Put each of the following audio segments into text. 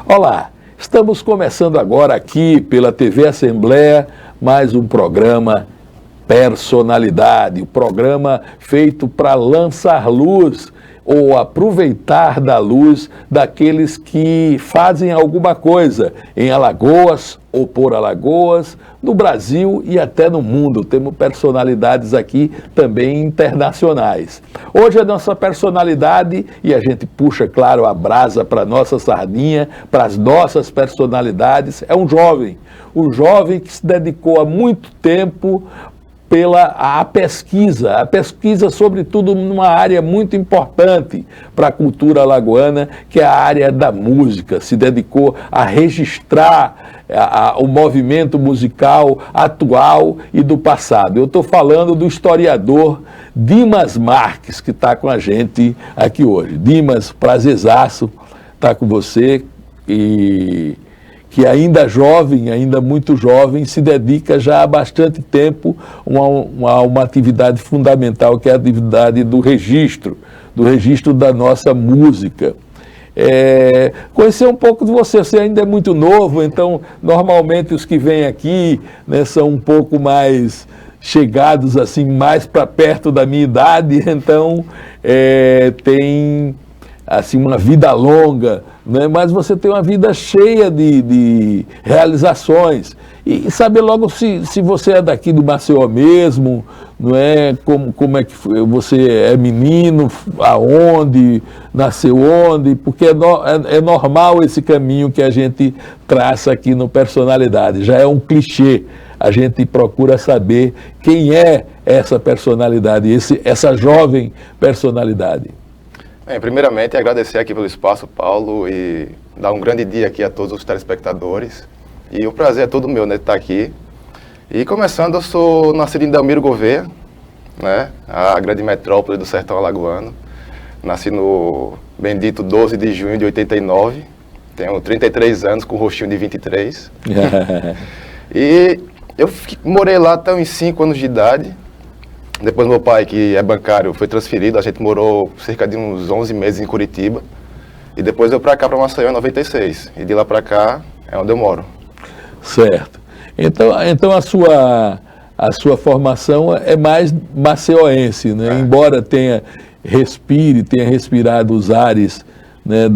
Olá, estamos começando agora aqui pela TV Assembleia mais um programa Personalidade, o programa feito para lançar luz ou aproveitar da luz daqueles que fazem alguma coisa em Alagoas ou por Alagoas, no Brasil e até no mundo. Temos personalidades aqui também internacionais. Hoje a nossa personalidade, e a gente puxa, claro, a brasa para a nossa sardinha, para as nossas personalidades, é um jovem. Um jovem que se dedicou há muito tempo a pesquisa sobretudo numa área muito importante para a cultura alagoana, que é a área da música. Se dedicou a registrar o movimento musical atual e do passado. Eu estou falando do historiador Dimas Marques, que está com a gente aqui hoje. Dimas, prazerzaço estar com você, e que ainda jovem, ainda muito jovem, se dedica já há bastante tempo a uma atividade fundamental, que é a atividade do registro da nossa música. Conhecer um pouco de você. Você ainda é muito novo, então normalmente os que vêm aqui, né, são um pouco mais chegados assim, mais para perto da minha idade, então tem assim uma vida longa, né? Mas você tem uma vida cheia de realizações, e saber logo se você é daqui do Maceió mesmo, não é? Como é que você é menino, aonde, nasceu onde, porque é normal esse caminho que a gente traça aqui no Personalidade, já é um clichê, a gente procura saber quem é essa personalidade, essa jovem personalidade. Primeiramente, agradecer aqui pelo espaço, Paulo, e dar um grande dia aqui a todos os telespectadores. E o prazer é todo meu, né, de estar aqui. E começando, eu sou nascido em Delmiro Gouveia, né, a grande metrópole do sertão alagoano. Nasci no bendito 12 de junho de 89, tenho 33 anos com rostinho de 23. E eu morei lá até uns 5 anos de idade. Depois meu pai, que é bancário, foi transferido, a gente morou cerca de uns 11 meses em Curitiba. E depois eu para cá, para Maceió, em 96. E de lá para cá é onde eu moro. Certo. Então a sua formação é mais maceioense, né? Embora tenha respirado os ares, né,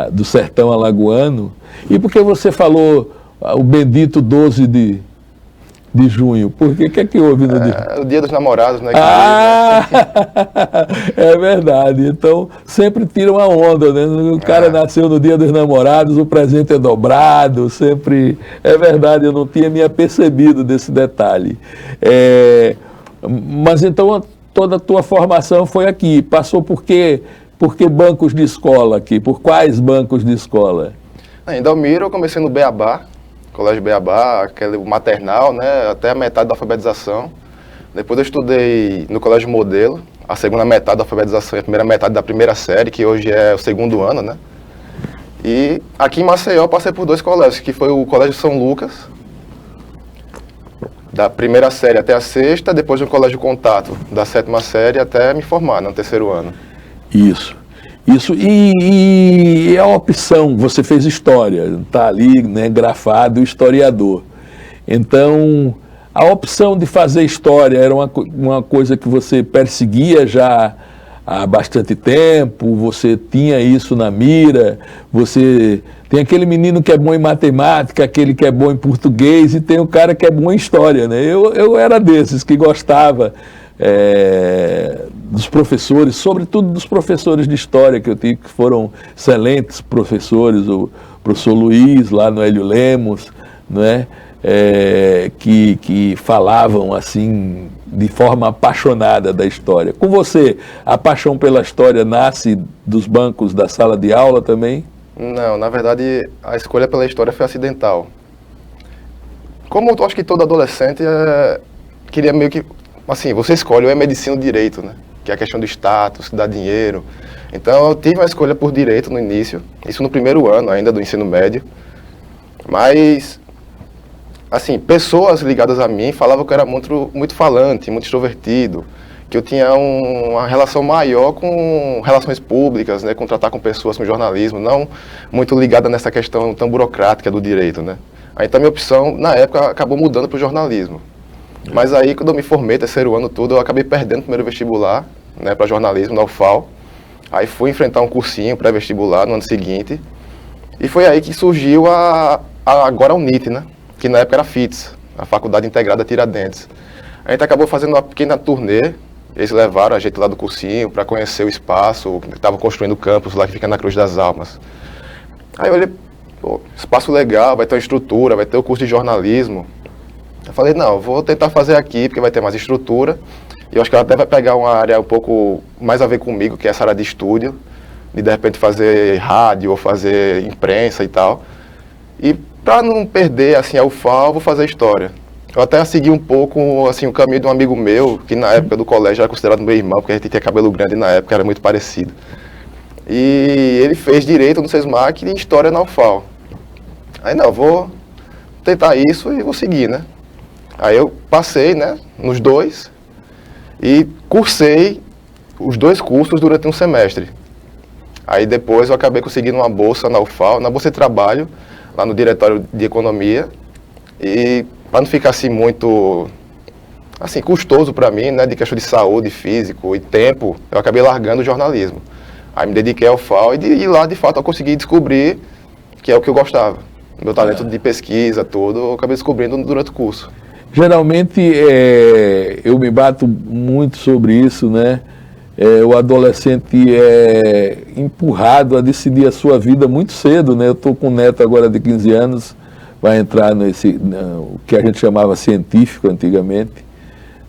do sertão alagoano. E por que você falou o bendito 12 de junho? Por que é que houve no dia? O dia dos namorados, né? É verdade. Então, sempre tiram a onda, né? O cara nasceu no dia dos namorados, o presente é dobrado, sempre... É verdade, eu não tinha me apercebido desse detalhe. Mas então, toda a tua formação foi aqui. Passou por que bancos de escola aqui? Por quais bancos de escola? Em Delmiro, eu comecei no Beabá, Colégio Beabá, aquele maternal, né, até a metade da alfabetização. Depois eu estudei no Colégio Modelo, a segunda metade da alfabetização e a primeira metade da primeira série, que hoje é o segundo ano, né. E aqui em Maceió eu passei por 2 colégios, que foi o Colégio São Lucas, da primeira série até a sexta, depois o Colégio Contato, da 7ª série até me formar no 3º ano. Isso, e a opção, você fez história, está ali, né, grafado, historiador. Então, a opção de fazer história era uma coisa que você perseguia já há bastante tempo, você tinha isso na mira, você tem aquele menino que é bom em matemática, aquele que é bom em português, e tem o cara que é bom em história, né? Eu era desses que gostava dos professores, sobretudo dos professores de história que eu tive, que foram excelentes professores, o professor Luiz, lá no Hélio Lemos, né? Que falavam assim de forma apaixonada da história. Com você, a paixão pela história nasce dos bancos da sala de aula também? Não, na verdade a escolha pela história foi acidental. Como eu acho que todo adolescente queria meio que, assim, você escolhe ou é medicina ou direito, né? Que é a questão do status, que dá dinheiro. Então eu tive uma escolha por direito no início, isso no primeiro ano ainda do ensino médio, mas assim, pessoas ligadas a mim falavam que eu era muito falante, muito extrovertido. que eu tinha uma relação maior com relações públicas, né, com tratar com pessoas, com jornalismo, não muito ligada nessa questão tão burocrática do direito, né. Aí, então, minha opção, na época, acabou mudando para o jornalismo. Mas aí, quando eu me formei, terceiro ano tudo, eu acabei perdendo o primeiro vestibular, né, para jornalismo, na UFAL. Aí fui enfrentar um cursinho pré-vestibular no ano seguinte. E foi aí que surgiu agora a UNIT, né, que na época era FITS, a Faculdade Integrada Tiradentes. A gente acabou fazendo uma pequena turnê. Eles levaram a gente lá do cursinho para conhecer o espaço, que estavam construindo o campus lá que fica na Cruz das Almas. Aí eu olhei, pô, espaço legal, vai ter uma estrutura, vai ter o curso de jornalismo. Eu falei, não, vou tentar fazer aqui, porque vai ter mais estrutura. E eu acho que ela até vai pegar uma área um pouco mais a ver comigo, que é essa área de estúdio, de repente fazer rádio ou fazer imprensa e tal. E para não perder assim, a UFAL, vou fazer história. Eu até segui um pouco assim, o caminho de um amigo meu, que na época do colégio era considerado meu irmão, porque a gente tinha cabelo grande e na época era muito parecido. E ele fez direito no SESMAC e história na UFAL. Aí não, vou tentar isso e vou seguir, né? Aí eu passei, né, nos dois e cursei os dois cursos durante um semestre. Aí depois eu acabei conseguindo uma bolsa na UFAL, na Bolsa de Trabalho, lá no Diretório de Economia. E para não ficar assim muito assim, custoso para mim, né, de questão de saúde, físico e tempo, eu acabei largando o jornalismo. Aí me dediquei ao FAO e lá de fato eu consegui descobrir que é o que eu gostava. Meu talento de pesquisa, tudo, eu acabei descobrindo durante o curso. Geralmente eu me bato muito sobre isso, né? O adolescente é empurrado a decidir a sua vida muito cedo, né? Eu estou com um neto agora de 15 anos, vai entrar o que a gente chamava científico antigamente,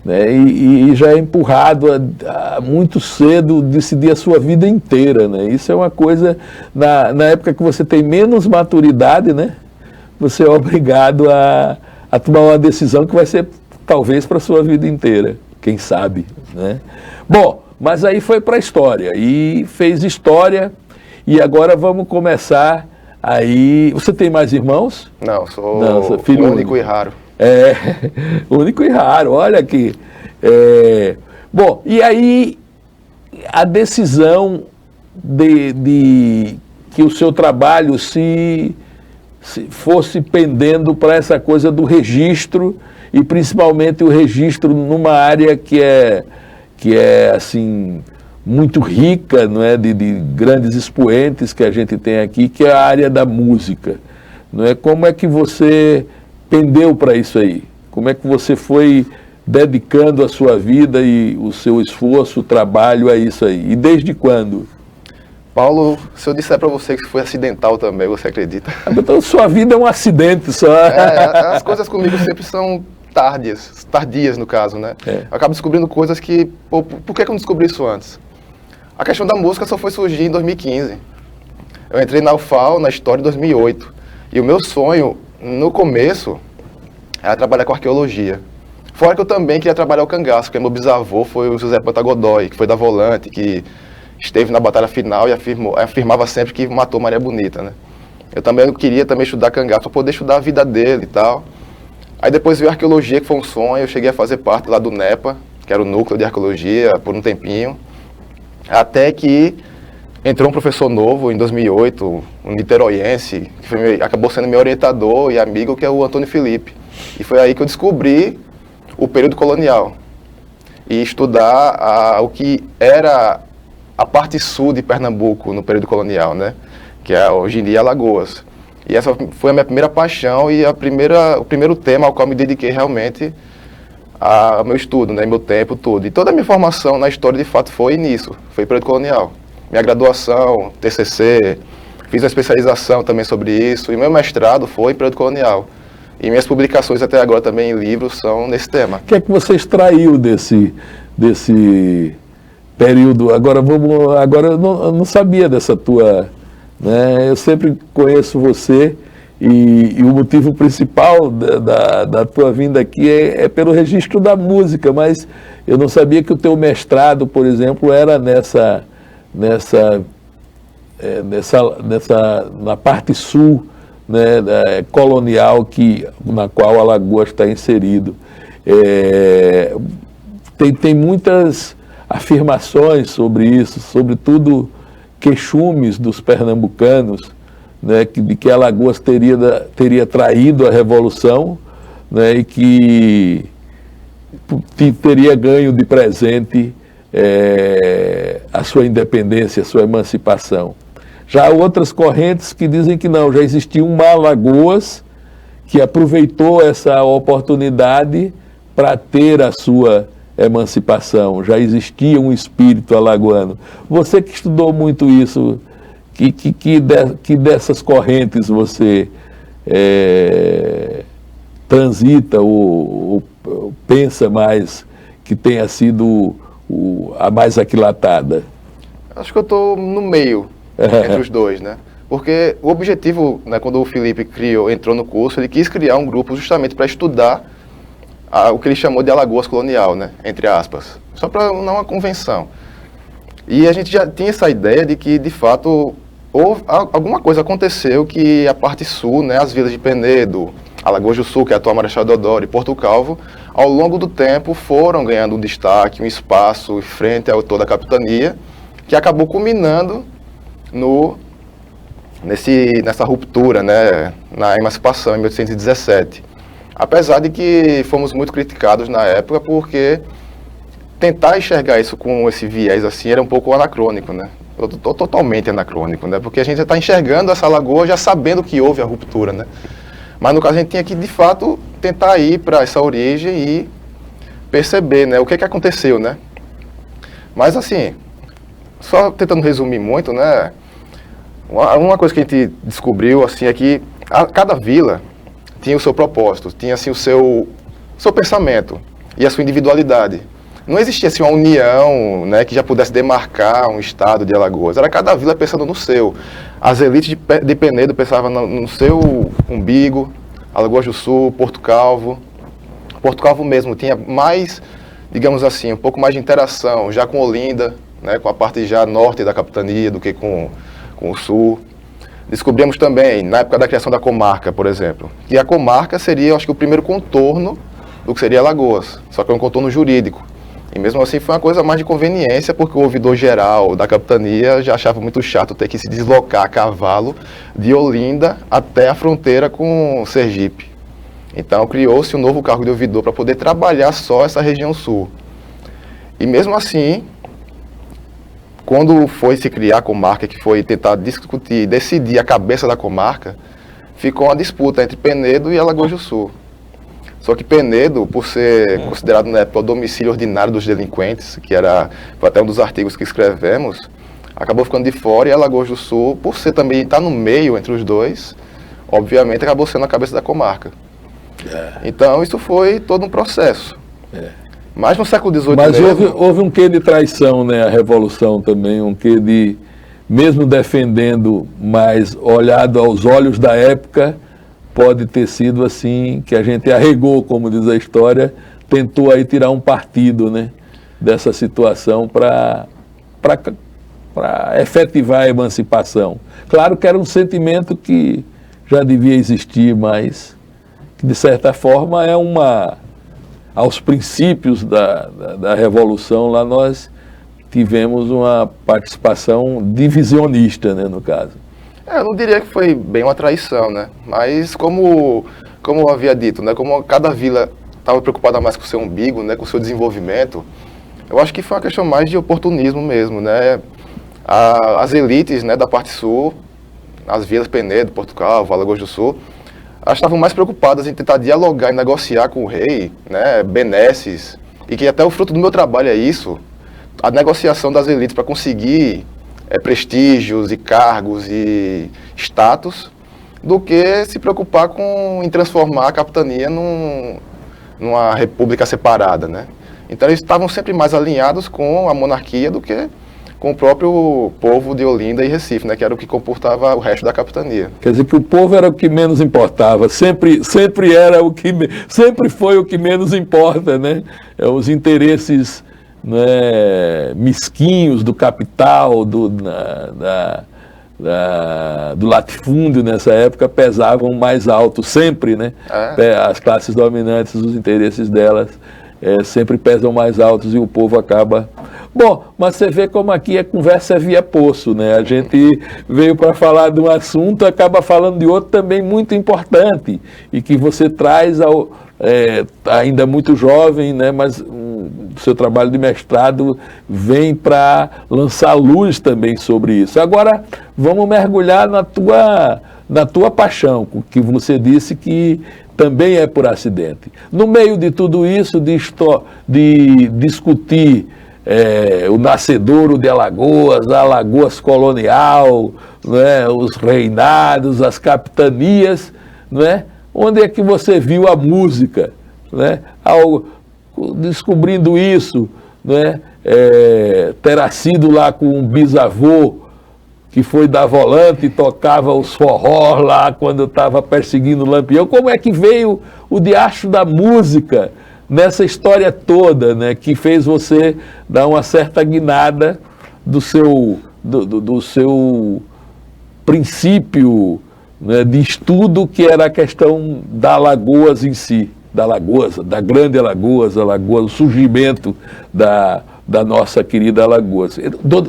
né? E já é empurrado a muito cedo decidir a sua vida inteira, né? Isso é uma coisa, na época que você tem menos maturidade, né? Você é obrigado a tomar uma decisão que vai ser talvez para a sua vida inteira, quem sabe, né? Bom, mas aí foi para a história, e fez história, e agora vamos começar aí... Você tem mais irmãos? Não, sou filho único e raro. Único e raro, olha aqui. Bom, e aí a decisão de que o seu trabalho se fosse pendendo para essa coisa do registro, e principalmente o registro numa área que é assim, muito rica, não é, de grandes expoentes que a gente tem aqui, que é a área da música, não é? Como é que você pendeu para isso aí? Como é que você foi dedicando a sua vida e o seu esforço, o trabalho a isso aí? E desde quando? Paulo, se eu disser para você que foi acidental também, você acredita? Então sua vida é um acidente só. As coisas comigo sempre são tardias no caso, né? Eu acabo descobrindo coisas que, pô, por que eu não descobri isso antes? A questão da música só foi surgir em 2015. Eu entrei na UFAL, na história, em 2008. E o meu sonho, no começo, era trabalhar com arqueologia. Fora que eu também queria trabalhar o cangaço, porque meu bisavô foi o José Panta Godoy, que foi da Volante, que esteve na batalha final e afirmava sempre que matou Maria Bonita, né? Eu também queria estudar cangaço, para poder estudar a vida dele e tal. Aí depois veio a arqueologia, que foi um sonho, eu cheguei a fazer parte lá do NEPA, que era o núcleo de arqueologia, por um tempinho. Até que entrou um professor novo, em 2008, um niteroiense, que acabou sendo meu orientador e amigo, que é o Antônio Felipe. E foi aí que eu descobri o período colonial. E estudar o que era a parte sul de Pernambuco no período colonial, né? Que é hoje em dia Alagoas. E essa foi a minha primeira paixão e o primeiro tema ao qual me dediquei realmente ao meu estudo, né? Meu tempo, tudo. E toda a minha formação na história, de fato, foi nisso, foi período colonial. Minha graduação, TCC, fiz uma especialização também sobre isso, e meu mestrado foi em período colonial. E minhas publicações até agora também em livros são nesse tema. O que é que você extraiu desse período? Agora eu não sabia dessa tua, né? Eu sempre conheço você e o motivo principal da tua vinda aqui é pelo registro da música, mas eu não sabia que o teu mestrado, por exemplo, era na parte sul, né, colonial na qual Alagoas está inserido. tem muitas afirmações sobre isso, sobretudo queixumes dos pernambucanos, né, de que Alagoas teria traído a Revolução, né, e que teria ganho de presente a sua independência, a sua emancipação. Já há outras correntes que dizem que não, já existia uma Alagoas que aproveitou essa oportunidade para ter a sua emancipação, já existia um espírito alagoano. Você que estudou muito isso, que dessas correntes você transita ou pensa mais que tenha sido a mais aquilatada? Acho que eu estou no meio entre os dois, né? Porque o objetivo, né, quando o Felipe entrou no curso, ele quis criar um grupo justamente para estudar o que ele chamou de Alagoas colonial, né, entre aspas, só para não uma convenção. E a gente já tinha essa ideia de que, de fato, alguma coisa aconteceu que a parte sul, né, as vilas de Penedo, Alagoas do Sul, que é a atual Marechal Deodoro, e Porto Calvo, ao longo do tempo foram ganhando um destaque, um espaço frente a toda a capitania, que acabou culminando nessa ruptura, né, na emancipação em 1817. Apesar de que fomos muito criticados na época, porque tentar enxergar isso com esse viés assim era um pouco anacrônico, né? Totalmente anacrônico, né? Porque a gente já está enxergando essa lagoa já sabendo que houve a ruptura, né? Mas no caso a gente tinha que, de fato, tentar ir para essa origem e perceber, né, o que aconteceu, né? Mas assim, só tentando resumir muito, né? Uma coisa que a gente descobriu assim é que cada vila tinha o seu propósito, tinha assim o seu pensamento e a sua individualidade. Não existia assim uma união, né, que já pudesse demarcar um estado de Alagoas. Era cada vila pensando no seu. As elites de Penedo pensavam no seu umbigo, Alagoas do Sul, Porto Calvo. Porto Calvo mesmo tinha mais, digamos assim, um pouco mais de interação já com Olinda, né, com a parte já norte da capitania do que com o sul. Descobrimos também, na época da criação da comarca, por exemplo, que a comarca seria, acho que, o primeiro contorno do que seria Alagoas, só que é um contorno jurídico. E mesmo assim foi uma coisa mais de conveniência, porque o ouvidor geral da capitania já achava muito chato ter que se deslocar a cavalo de Olinda até a fronteira com Sergipe. Então criou-se um novo cargo de ouvidor para poder trabalhar só essa região sul. E mesmo assim, quando foi se criar a comarca, que foi tentar discutir, decidir a cabeça da comarca, ficou uma disputa entre Penedo e Alagoas do Sul. Só que Penedo, por ser considerado na época o domicílio ordinário dos delinquentes, que foi até um dos artigos que escrevemos, acabou ficando de fora, e Alagoas do Sul, por ser também estar no meio entre os dois, obviamente acabou sendo a cabeça da comarca. Então isso foi todo um processo. Mas no século XVIII Mas mesmo... houve um quê de traição, né? A Revolução também, um quê de, mesmo defendendo, mas olhado aos olhos da época, pode ter sido assim, que a gente arregou, como diz a história, tentou aí tirar um partido, né, dessa situação para efetivar a emancipação. Claro que era um sentimento que já devia existir, mas que de certa forma aos princípios da Revolução, lá nós tivemos uma participação divisionista, né, no caso. Eu não diria que foi bem uma traição, né? Mas como eu havia dito, né, como cada vila estava preocupada mais com o seu umbigo, né, com o seu desenvolvimento, eu acho que foi uma questão mais de oportunismo mesmo, né? As elites, né, da parte sul, as vilas Penedo, Porto Calvo, Alagoas do Sul, elas estavam mais preocupadas em tentar dialogar e negociar com o rei, né, benesses, e que até o fruto do meu trabalho é isso, a negociação das elites para conseguir prestígios e cargos e status, do que se preocupar em transformar a capitania numa república separada, né? Então eles estavam sempre mais alinhados com a monarquia do que com o próprio povo de Olinda e Recife, né, que era o que comportava o resto da capitania. Quer dizer que o povo era o que menos importava, sempre foi o que menos importa, né? Os interesses, né, mesquinhos do capital, do latifúndio nessa época pesavam mais alto sempre, né? As classes dominantes, os interesses delas sempre pesam mais altos e o povo acaba... Bom, mas você vê como aqui a conversa é via poço, né? A gente veio para falar de um assunto, acaba falando de outro também muito importante e que você traz ainda muito jovem, né? Mas o seu trabalho de mestrado vem para lançar luz também sobre isso. Agora, vamos mergulhar na tua paixão, que você disse que também é por acidente. No meio de tudo isso, de discutir o nascedouro de Alagoas, a Alagoas colonial, né, os reinados, as capitanias, né? Onde é que você viu a música, né? Descobrindo isso, né? Terá sido lá com um bisavô que foi da volante e tocava os forró lá quando estava perseguindo o Lampião. Como é que veio o diacho da música nessa história toda, né, que fez você dar uma certa guinada do seu princípio, né, de estudo, que era a questão da Alagoas em si, da grande Alagoas, o surgimento da nossa querida Alagoas.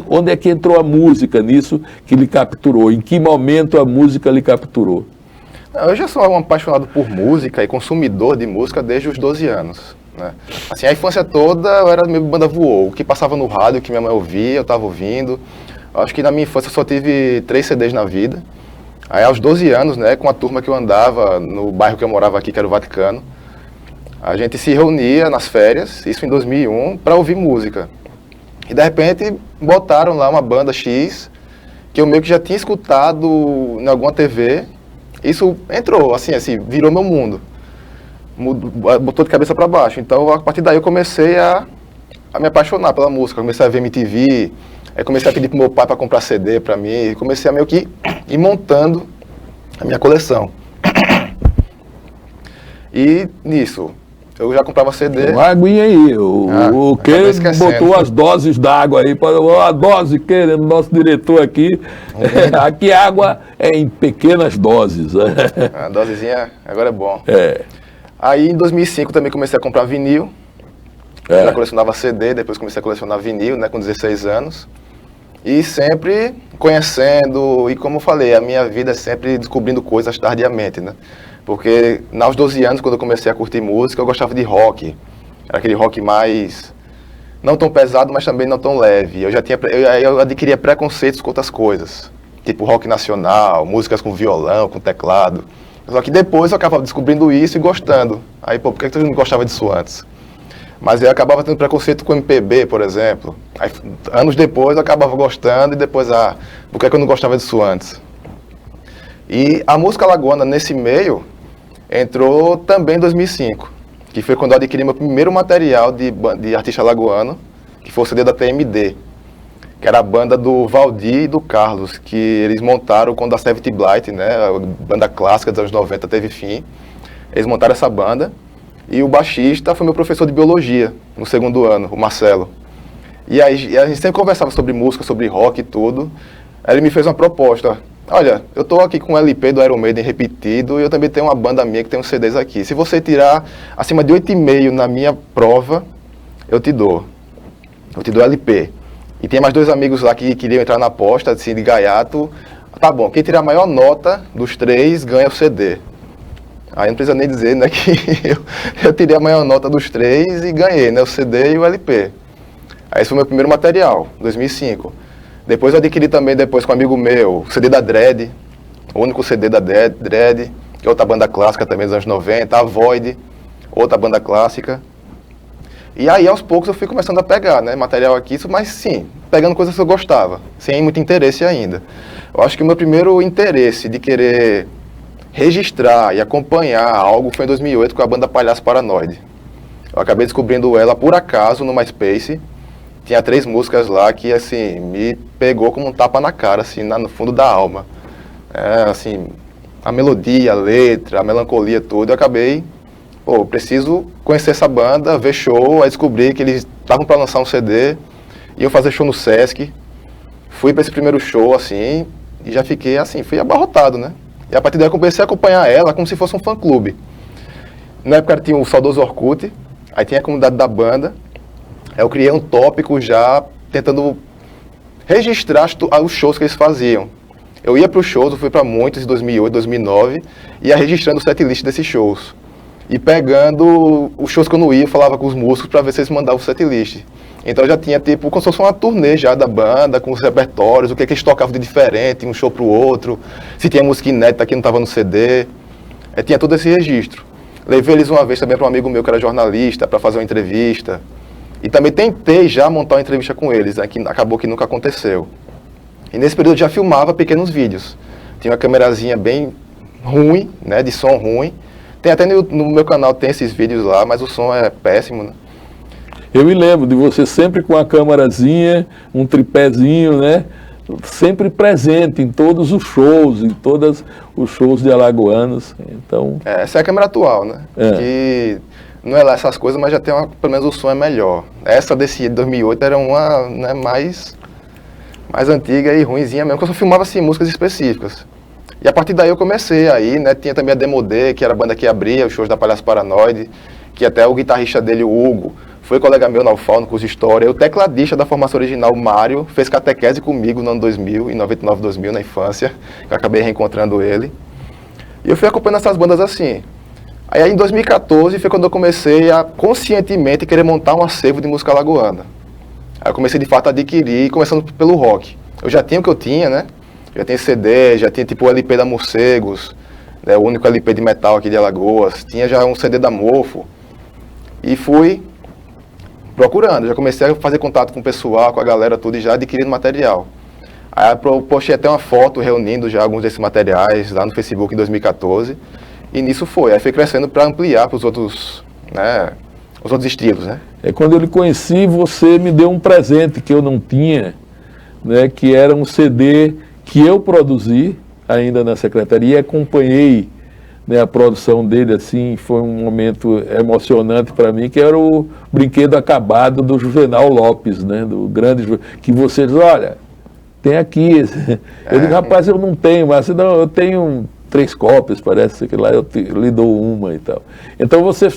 Onde é que entrou a música nisso que lhe capturou? Em que momento a música lhe capturou? Eu já sou um apaixonado por música e consumidor de música desde os 12 anos. Né? Assim, a infância toda eu era meio banda voou. O que passava no rádio, o que minha mãe ouvia, eu estava ouvindo. Eu acho que na minha infância eu só tive 3 CDs na vida. Aí aos 12 anos, né, com a turma que eu andava no bairro que eu morava aqui, que era o Vaticano, a gente se reunia nas férias, isso em 2001, para ouvir música. E de repente botaram lá uma banda X, que eu meio que já tinha escutado em alguma TV. Isso entrou, assim, virou meu mundo. Botou de cabeça para baixo. Então, a partir daí eu comecei a me apaixonar pela música. Comecei a ver MTV, comecei a pedir pro meu pai para comprar CD para mim. Comecei a meio que ir montando a minha coleção. E nisso, eu já comprava CD. Uma aguinha aí, o que botou as doses d'água aí, a dose que nosso diretor aqui, aqui a água é em pequenas doses. A dosezinha agora é bom. Aí em 2005 também comecei a comprar vinil, já colecionava CD, depois comecei a colecionar vinil, né, com 16 anos. E sempre conhecendo, e como eu falei, a minha vida é sempre descobrindo coisas tardiamente, né? Porque aos 12 anos, quando eu comecei a curtir música, eu gostava de rock. Era aquele rock mais, não tão pesado, mas também não tão leve. Eu adquiria preconceitos com outras coisas, tipo rock nacional, músicas com violão, com teclado. Só que depois eu acabava descobrindo isso e gostando. Aí, por que eu não gostava disso antes? Mas eu acabava tendo preconceito com MPB, por exemplo. Aí, anos depois eu acabava gostando e depois, por que eu não gostava disso antes? E a música alagoana, nesse meio, entrou também em 2005, que foi quando eu adquiri meu primeiro material de artista alagoano, que foi o CD da TMD, que era a banda do Valdir e do Carlos, que eles montaram quando a Seventh Blight, né, a banda clássica dos anos 90, teve fim. Eles montaram essa banda, e o baixista foi meu professor de biologia, no segundo ano, o Marcelo. E aí a gente sempre conversava sobre música, sobre rock e tudo. Aí ele me fez uma proposta: olha, eu estou aqui com um LP do Iron Maiden repetido e eu também tenho uma banda minha que tem uns CDs aqui. Se você tirar acima de 8,5 na minha prova, eu te dou LP. E tem mais 2 amigos lá que queriam entrar na aposta, assim, de gaiato. Tá bom, quem tirar a maior nota dos 3 ganha o CD. Aí não precisa nem dizer, né, que eu tirei a maior nota dos 3 e ganhei, né, o CD e o LP. Aí esse foi o meu primeiro material, 2005. Depois eu adquiri também, depois com um amigo meu, o CD da Dread, o único CD da Dread, que é outra banda clássica também dos anos 90, a Void, outra banda clássica. E aí aos poucos eu fui começando a pegar, né, material aqui, mas sim, pegando coisas que eu gostava, sem muito interesse ainda. Eu acho que o meu primeiro interesse de querer registrar e acompanhar algo foi em 2008 com a banda Palhaço Paranoide. Eu acabei descobrindo ela por acaso no MySpace. Tinha 3 músicas lá que, assim, me pegou como um tapa na cara, assim, no fundo da alma. Assim, a melodia, a letra, a melancolia, tudo. Eu acabei, preciso conhecer essa banda, ver show. Aí descobri que eles estavam para lançar um CD, iam fazer show no Sesc. Fui para esse primeiro show, assim, e já fiquei, assim, fui abarrotado, né? E a partir daí eu comecei a acompanhar ela como se fosse um fã-clube. Na época tinha o saudoso Orkut, Aí tinha a comunidade da banda, aí eu criei um tópico já tentando registrar os shows que eles faziam. Eu ia para os shows, eu fui para muitos em 2008, 2009, ia registrando o setlist desses shows. E pegando os shows que eu não ia, eu falava com os músicos para ver se eles mandavam o setlist. Então eu já tinha tipo, como se fosse uma turnê já da banda, com os repertórios, o que eles tocavam de diferente, um show para o outro, se tinha música inédita que não estava no CD. Tinha todo esse registro. Levei eles uma vez também para um amigo meu que era jornalista, para fazer uma entrevista. E também tentei já montar uma entrevista com eles, né, que acabou que nunca aconteceu. E nesse período eu já filmava pequenos vídeos. Tinha uma câmerazinha bem ruim, né, de som ruim. Tem até no meu canal tem esses vídeos lá, mas o som é péssimo, né? Eu me lembro de você sempre com a câmerazinha, um tripézinho, né? Sempre presente em todos os shows, em todos os shows de alagoanos. Então... essa é a câmera atual, né? Que não é lá essas coisas, mas já tem pelo menos o som é melhor. Essa desse 2008 era uma, né, mais antiga e ruinzinha mesmo, porque eu só filmava assim, músicas específicas. E a partir daí eu comecei aí, né? Tinha também a Demodé, que era a banda que abria os shows da Palhaço Paranoide, que até o guitarrista dele, o Hugo, foi colega meu na UFAL, no curso de História. O tecladista da formação original, o Mário, fez catequese comigo no ano 2000, em 99, 2000, na infância. Eu acabei reencontrando ele. E eu fui acompanhando essas bandas assim. Aí em 2014 foi quando eu comecei a conscientemente querer montar um acervo de música alagoana. Aí eu comecei de fato a adquirir, começando pelo rock. Eu já tinha o que eu tinha, né? Já tinha CD, já tinha tipo o LP da Morcegos, né, o único LP de metal aqui de Alagoas. Tinha já um CD da Mofo. E fui procurando, já comecei a fazer contato com o pessoal, com a galera tudo, e já adquirindo material. Aí eu postei até uma foto reunindo já alguns desses materiais lá no Facebook em 2014. E nisso foi. Aí foi crescendo para ampliar para os outros, né, os outros estilos, né? Quando eu lhe conheci, você me deu um presente que eu não tinha, né, que era um CD que eu produzi ainda na secretaria e acompanhei, né, a produção dele, assim, foi um momento emocionante para mim, que era o Brinquedo Acabado do Juvenal Lopes, né, do grande, que você diz, olha, tem aqui, eu digo, rapaz, eu não tenho, mas não, eu tenho 3 cópias, parece que lá eu lhe dou uma e tal. Então você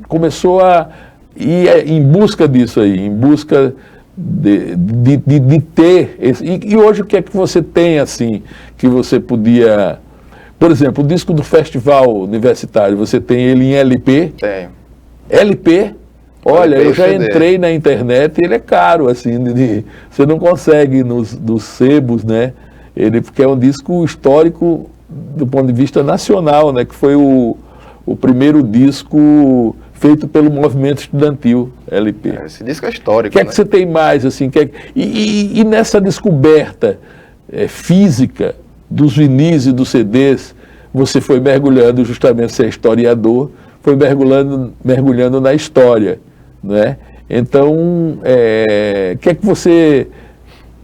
começou a ir em busca disso aí, em busca de ter esse, e hoje o que é que você tem assim, que você podia, por exemplo, o disco do Festival Universitário, você tem ele em LP? Tenho. LP? Olha, LP eu já CD. entrei na internet e ele é caro, assim, você não consegue nos sebos, né? Ele, porque é um disco histórico do ponto de vista nacional, né? Que foi o primeiro disco feito pelo movimento estudantil, LP. Esse disco é histórico, O que é né? que você tem mais, assim, e nessa descoberta física dos vinis e dos CDs, você foi mergulhando, justamente, você é historiador, foi mergulhando na história, né? Então, o que é que você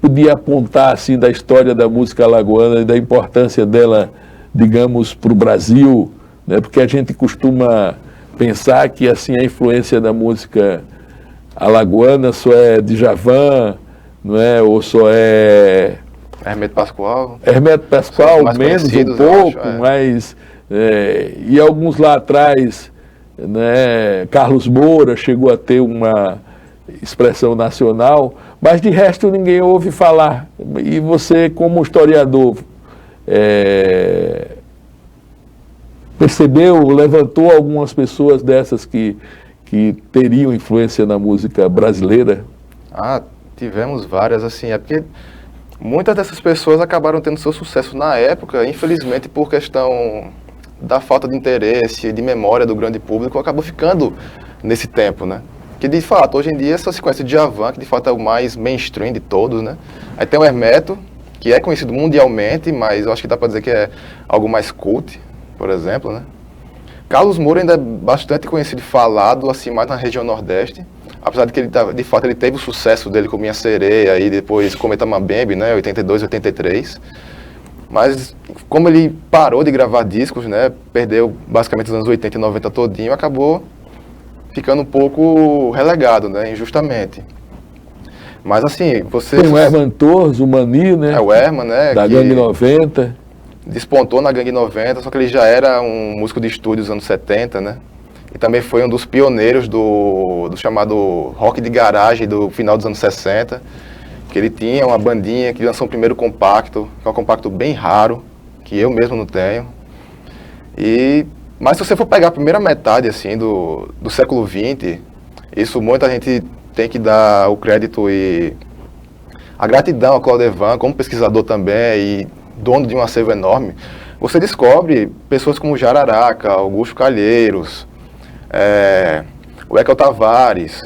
podia apontar, assim, da história da música alagoana e da importância dela, digamos, para o Brasil, né? Porque a gente costuma pensar que, assim, a influência da música alagoana só é Djavan, não é? Ou só é Hermeto Pascoal. Hermeto Pascoal, mais menos um conhecidos, eu pouco, acho, mas e alguns lá atrás, né? Carlos Moura chegou a ter uma expressão nacional, mas de resto ninguém ouve falar. E você, como historiador, percebeu, levantou algumas pessoas dessas que teriam influência na música brasileira? Tivemos várias, assim, porque muitas dessas pessoas acabaram tendo seu sucesso na época, infelizmente por questão da falta de interesse, de memória do grande público, acabou ficando nesse tempo, né? Que de fato, hoje em dia, só se conhece o Djavan, que de fato é o mais mainstream de todos, né? Aí tem o Hermeto, que é conhecido mundialmente, mas eu acho que dá para dizer que é algo mais cult, por exemplo, né? Carlos Moura ainda é bastante conhecido e falado, assim, mais na região Nordeste, apesar de que ele, de fato, ele teve o sucesso dele com Minha Sereia e depois Cometa Mambembe, né, 82, 83. Mas como ele parou de gravar discos, né, perdeu basicamente os anos 80 e 90 todinho, acabou ficando um pouco relegado, né, injustamente. Mas assim, você... Tem o Herman Torres, o Mani, né? O Herman, né? Da Gangue 90. Despontou na Gangue 90, só que ele já era um músico de estúdio dos anos 70, né? e também foi um dos pioneiros do chamado rock de garagem do final dos anos 60, que ele tinha uma bandinha que lançou o primeiro compacto, que é um compacto bem raro, que eu mesmo não tenho. Mas se você for pegar a primeira metade assim, do século XX, isso muita gente tem que dar o crédito e a gratidão ao Claudevan, como pesquisador também e dono de um acervo enorme. Você descobre pessoas como Jararaca, Augusto Calheiros, o Ekel Tavares,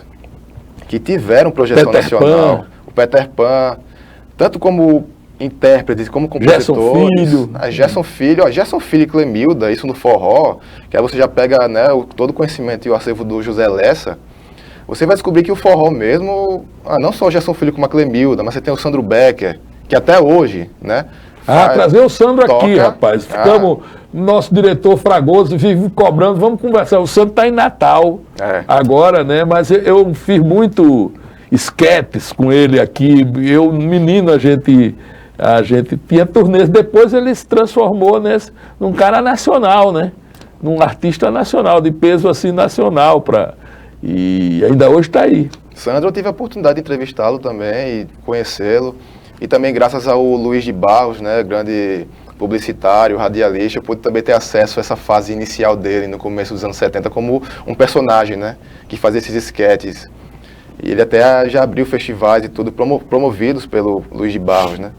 que tiveram projeção nacional, o Peter Pan, tanto como intérpretes, como compositores. Gerson Filho e Clemilda, isso no forró, que aí você já pega, né, todo o conhecimento e o acervo do José Lessa. Você vai descobrir que o forró mesmo, não só o Gerson Filho como a Clemilda, mas você tem o Sandro Becker, que até hoje, né? Trazer o Sandro aqui, rapaz. Nosso diretor Fragoso vive cobrando, vamos conversar. O Sandro está em Natal agora, né? Mas eu fiz muito esquetes com ele aqui. Menino, a gente tinha turnês. Depois ele se transformou num cara nacional, né? Num artista nacional, de peso assim nacional. E ainda hoje está aí. Sandro, eu tive a oportunidade de entrevistá-lo também e conhecê-lo. E também graças ao Luiz de Barros, né, grande publicitário, radialista, eu pude também ter acesso a essa fase inicial dele, no começo dos anos 70, como um personagem, né, que fazia esses esquetes. E ele até já abriu festivais e tudo, promovidos pelo Luiz de Barros, né.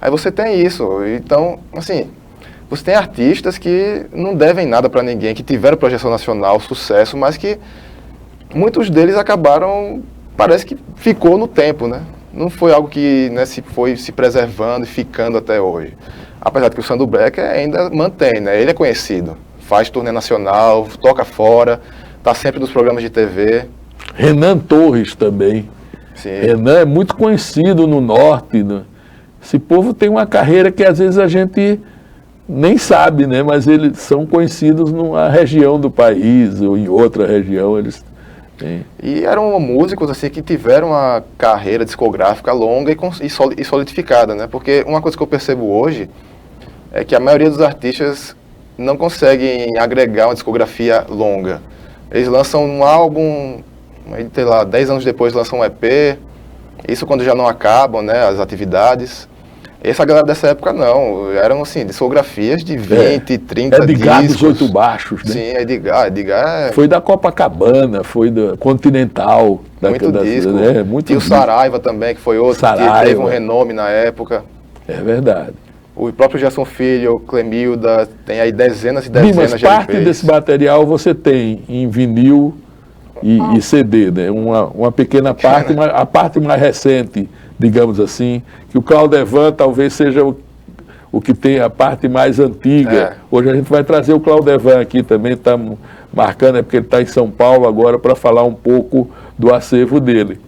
Aí você tem isso. Então, assim, você tem artistas que não devem nada para ninguém, que tiveram projeção nacional, sucesso, mas que muitos deles acabaram, parece que ficou no tempo, né. Não foi algo que, né, foi se preservando e ficando até hoje. Apesar de que o Sandro Becker ainda mantém, né? Ele é conhecido, faz turnê nacional, toca fora, está sempre nos programas de TV. Renan Torres também. Sim. Renan é muito conhecido no norte. Né? Esse povo tem uma carreira que às vezes a gente nem sabe, né? Mas eles são conhecidos numa região do país ou em outra região. Eles têm. E eram músicos assim, que tiveram uma carreira discográfica longa e solidificada, né? Porque uma coisa que eu percebo hoje é que a maioria dos artistas não conseguem agregar uma discografia longa. Eles lançam um álbum, sei lá, 10 anos depois lançam um EP, isso quando já não acabam, né, as atividades. Essa galera dessa época não, eram assim, discografias de 20, 30 Edgar discos. 18 baixos, né? Sim, Edgar foi da Copacabana, foi da Continental. Muito disco. Né? Muito e o Saraiva também, que foi outro, que teve um renome na época. É verdade. O próprio Gerson Filho, Clemilda, tem aí dezenas e dezenas de parte LPs. desse material você tem em vinil e CD, né? Uma pequena parte, a parte mais recente, digamos assim, que o Claudevan talvez seja o que tem a parte mais antiga. Hoje a gente vai trazer o Claudevan aqui também, está marcando, porque ele está em São Paulo agora para falar um pouco do acervo dele.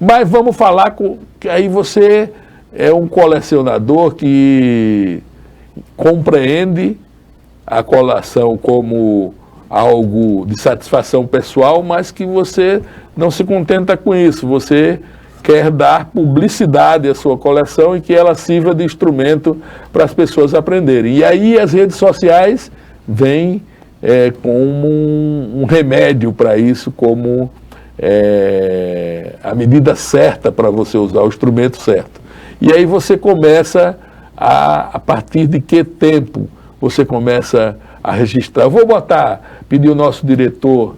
Mas vamos falar que aí você é um colecionador que compreende a coleção como algo de satisfação pessoal, mas que você não se contenta com isso. Você quer dar publicidade à sua coleção e que ela sirva de instrumento para as pessoas aprenderem. E aí as redes sociais vêm como um remédio para isso, como a medida certa para você usar o instrumento certo. E aí você começa a partir de que tempo você começa a registrar? Eu vou pedir o nosso diretor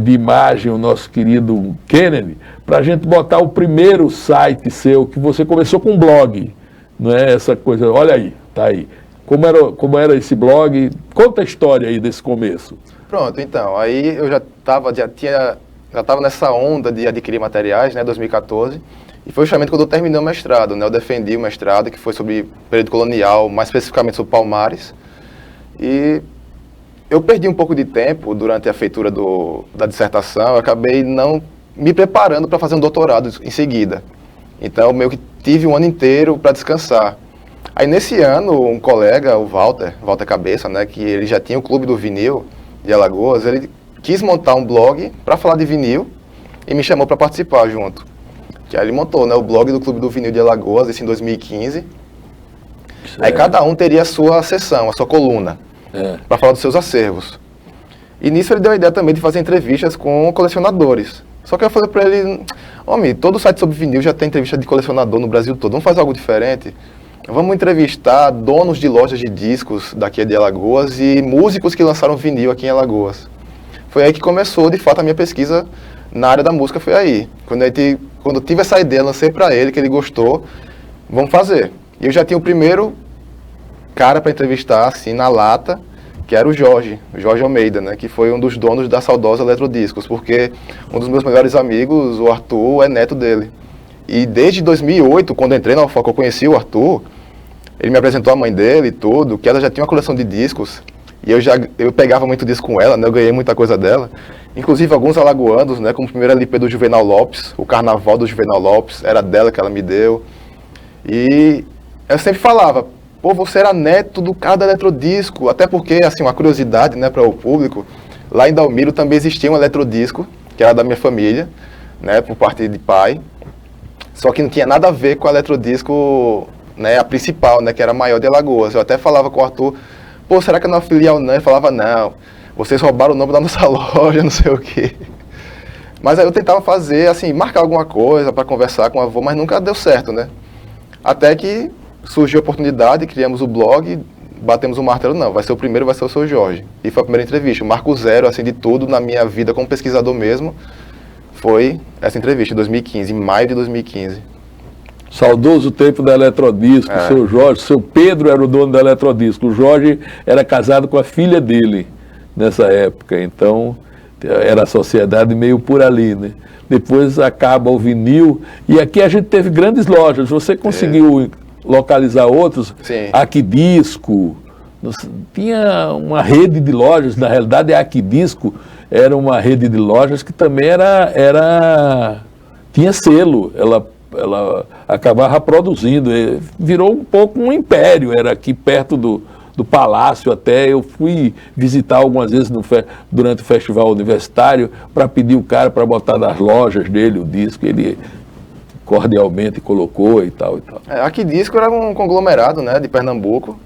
de imagem, o nosso querido Kennedy, para a gente botar o primeiro site seu, que você começou com um blog, não é essa coisa, olha aí, tá aí. Como era esse blog? Conta a história aí desse começo. Pronto, então, aí eu já estava nessa onda de adquirir materiais, né, 2014, e foi justamente quando eu terminei o mestrado, né, eu defendi o mestrado, que foi sobre período colonial, mais especificamente sobre Palmares, e eu perdi um pouco de tempo durante a feitura da dissertação, eu acabei não me preparando para fazer um doutorado em seguida. Então, meio que tive um ano inteiro para descansar. Aí, nesse ano, um colega, o Walter Cabeça, né, que ele já tinha o Clube do Vinil de Alagoas, ele quis montar um blog para falar de vinil e me chamou para participar junto. Que aí ele montou, né, o blog do Clube do Vinil de Alagoas, isso em 2015. Aí cada um teria a sua seção, a sua coluna, para falar dos seus acervos. E nisso ele deu a ideia também de fazer entrevistas com colecionadores. Só que eu falei para ele, homem, todo site sobre vinil já tem entrevista de colecionador no Brasil todo, vamos fazer algo diferente. Vamos entrevistar donos de lojas de discos daqui de Alagoas e músicos que lançaram vinil aqui em Alagoas. Foi aí que começou, de fato, a minha pesquisa na área da música, foi aí. Quando eu tive essa ideia, lancei para ele, que ele gostou, vamos fazer. E eu já tinha o primeiro cara para entrevistar, assim, na lata, que era o Jorge Almeida, né, que foi um dos donos da saudosa Eletrodiscos, porque um dos meus melhores amigos, o Arthur, é neto dele. E desde 2008, quando eu entrei na UFOC, eu conheci o Arthur, ele me apresentou a mãe dele e tudo, que ela já tinha uma coleção de discos, e eu pegava muito disco com ela, né, eu ganhei muita coisa dela, inclusive alguns alagoanos, né, como o primeiro LP do Juvenal Lopes, o Carnaval do Juvenal Lopes, era dela que ela me deu, e eu sempre falava, pô, você era neto do cara da Eletrodisco, até porque, assim, uma curiosidade, né, para o público, lá em Dalmiro também existia um Eletrodisco, que era da minha família, né, por parte de pai, só que não tinha nada a ver com a Eletrodisco, né, a principal, né, que era a maior de Alagoas. Eu até falava com o Arthur, pô, será que não é uma filial não? Ele falava, não, vocês roubaram o nome da nossa loja, não sei o quê. Mas aí eu tentava fazer, assim, marcar alguma coisa para conversar com o avô, mas nunca deu certo, né? Até que surgiu a oportunidade, criamos o blog, batemos o martelo, não, vai ser o primeiro, vai ser o seu Jorge. E foi a primeira entrevista, o marco zero, assim, de tudo na minha vida como pesquisador mesmo, foi essa entrevista, em 2015, em maio de 2015. Saudoso tempo da Eletrodisco, seu Jorge, seu Pedro era o dono da Eletrodisco, o Jorge era casado com a filha dele nessa época, então era a sociedade meio por ali, né? Depois acaba o vinil, e aqui a gente teve grandes lojas, você conseguiu localizar outros? Sim. Aquidisco, tinha uma rede de lojas, na realidade a Aquidisco era uma rede de lojas que também tinha selo, ela acabava produzindo, virou um pouco um império, era aqui perto do palácio até, eu fui visitar algumas vezes durante o festival universitário para pedir o cara para botar nas lojas dele o disco, ele cordialmente colocou e tal e tal. Aquidisco era um conglomerado, né, de Pernambuco,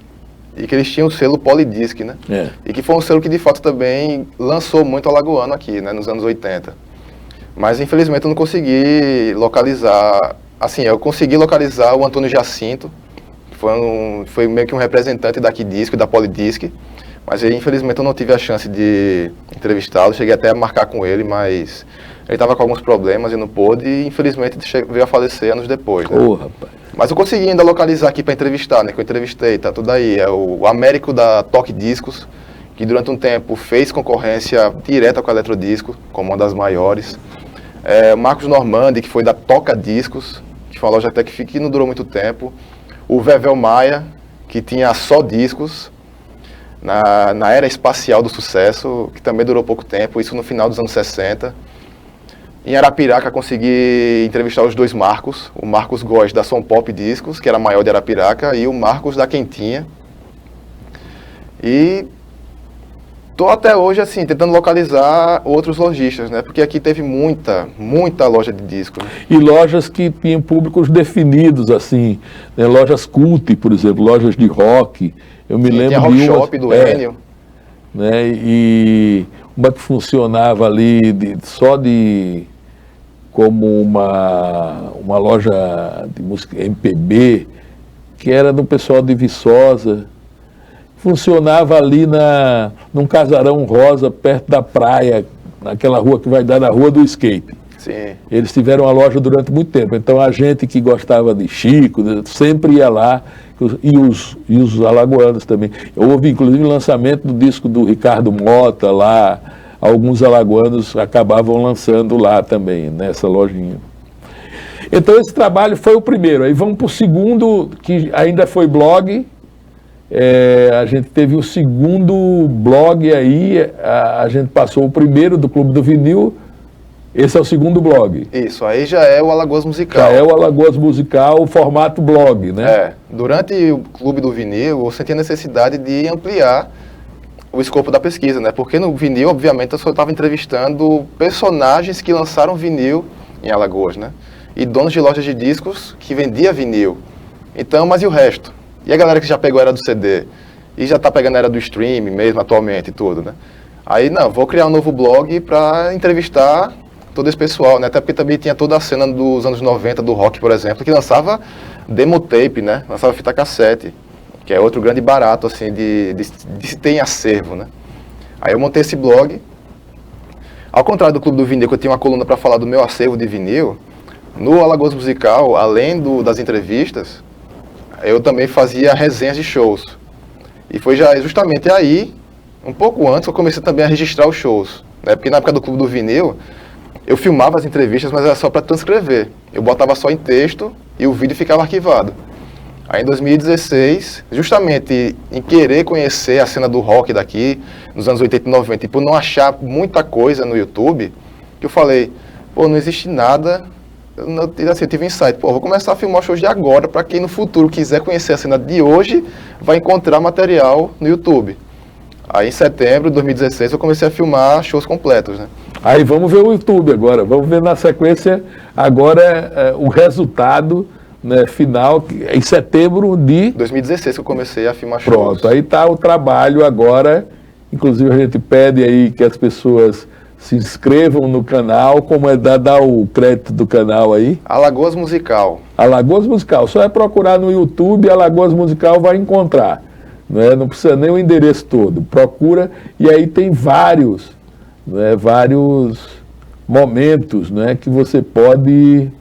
e que eles tinham o selo Polydisc, né? E que foi um selo que de fato também lançou muito alagoano aqui, né, nos anos 80. Mas infelizmente eu não consegui localizar, assim, eu consegui localizar o Antônio Jacinto, que foi meio que um representante da Aquidisco e da Polydisc, mas aí, infelizmente eu não tive a chance de entrevistá-lo, cheguei até a marcar com ele, mas ele estava com alguns problemas e não pôde, e infelizmente veio a falecer anos depois, né? Rapaz. Mas eu consegui ainda localizar aqui para entrevistar, né, que eu entrevistei, tá tudo aí, é o Américo da Toque Discos, que durante um tempo fez concorrência direta com a Eletrodisco, como uma das maiores. O Marcos Normandi, que foi da Toca Discos, que foi uma loja até que não durou muito tempo. O Vevel Maia, que tinha só discos, na era espacial do sucesso, que também durou pouco tempo, isso no final dos anos 60. Em Arapiraca consegui entrevistar os dois Marcos, o Marcos Góes da Som Pop Discos, que era maior de Arapiraca, e o Marcos da Quentinha. E estou até hoje assim, tentando localizar outros lojistas, né? Porque aqui teve muita loja de disco. Né? E lojas que tinham públicos definidos, assim, né? Lojas cult, por exemplo, lojas de rock. Eu me lembro Rock de uma, Shop do Enio. Né? E uma que funcionava ali como uma loja de música MPB, que era do pessoal de Viçosa. Funcionava ali num casarão rosa, perto da praia, naquela rua que vai dar na Rua do Skate. Sim. Eles tiveram a loja durante muito tempo. Então a gente que gostava de Chico, sempre ia lá, e os alagoanos também. Houve inclusive o lançamento do disco do Ricardo Mota lá, alguns alagoanos acabavam lançando lá também, nessa lojinha. Então esse trabalho foi o primeiro. Aí vamos para o segundo, que ainda foi blog. A gente teve o segundo blog aí, a gente passou o primeiro do Clube do Vinil, esse é o segundo blog. Isso, aí já é o Alagoas Musical. Já é o Alagoas Musical, o formato blog, né? Durante o Clube do Vinil, eu senti a necessidade de ampliar o escopo da pesquisa, né? Porque no vinil, obviamente, eu só estava entrevistando personagens que lançaram vinil em Alagoas, né? E donos de lojas de discos que vendia vinil. Então, mas e o resto? E a galera que já pegou a era do CD? E já está pegando a era do stream mesmo, atualmente, e tudo, né? Aí, não, vou criar um novo blog para entrevistar todo esse pessoal, né? Até porque também tinha toda a cena dos anos 90 do rock, por exemplo, que lançava demo tape, né? Lançava fita cassete, que é outro grande barato, assim, de se ter em acervo, né? Aí eu montei esse blog. Ao contrário do Clube do Vinil, que eu tinha uma coluna para falar do meu acervo de vinil, no Alagoas Musical, além das entrevistas, eu também fazia resenhas de shows. E foi justamente aí, um pouco antes, que eu comecei também a registrar os shows, né? Porque na época do Clube do Vinil, eu filmava as entrevistas, mas era só para transcrever. Eu botava só em texto e o vídeo ficava arquivado. Aí em 2016, justamente em querer conhecer a cena do rock daqui, nos anos 80 e 90, e por não achar muita coisa no YouTube, que eu falei, pô, não existe nada. Eu tive um insight, pô, vou começar a filmar shows de agora, para quem no futuro quiser conhecer a cena de hoje, vai encontrar material no YouTube. Aí em setembro de 2016 eu comecei a filmar shows completos, né? Aí vamos ver o YouTube agora, vamos ver na sequência agora o resultado, né, final, em setembro de 2016 que eu comecei a filmar shows. Pronto, aí está o trabalho agora, inclusive a gente pede aí que as pessoas se inscrevam no canal, como é dar o crédito do canal aí? Alagoas Musical. Alagoas Musical, só é procurar no YouTube, Alagoas Musical vai encontrar, né? Não precisa nem o endereço todo, procura e aí tem vários momentos, né, que você pode,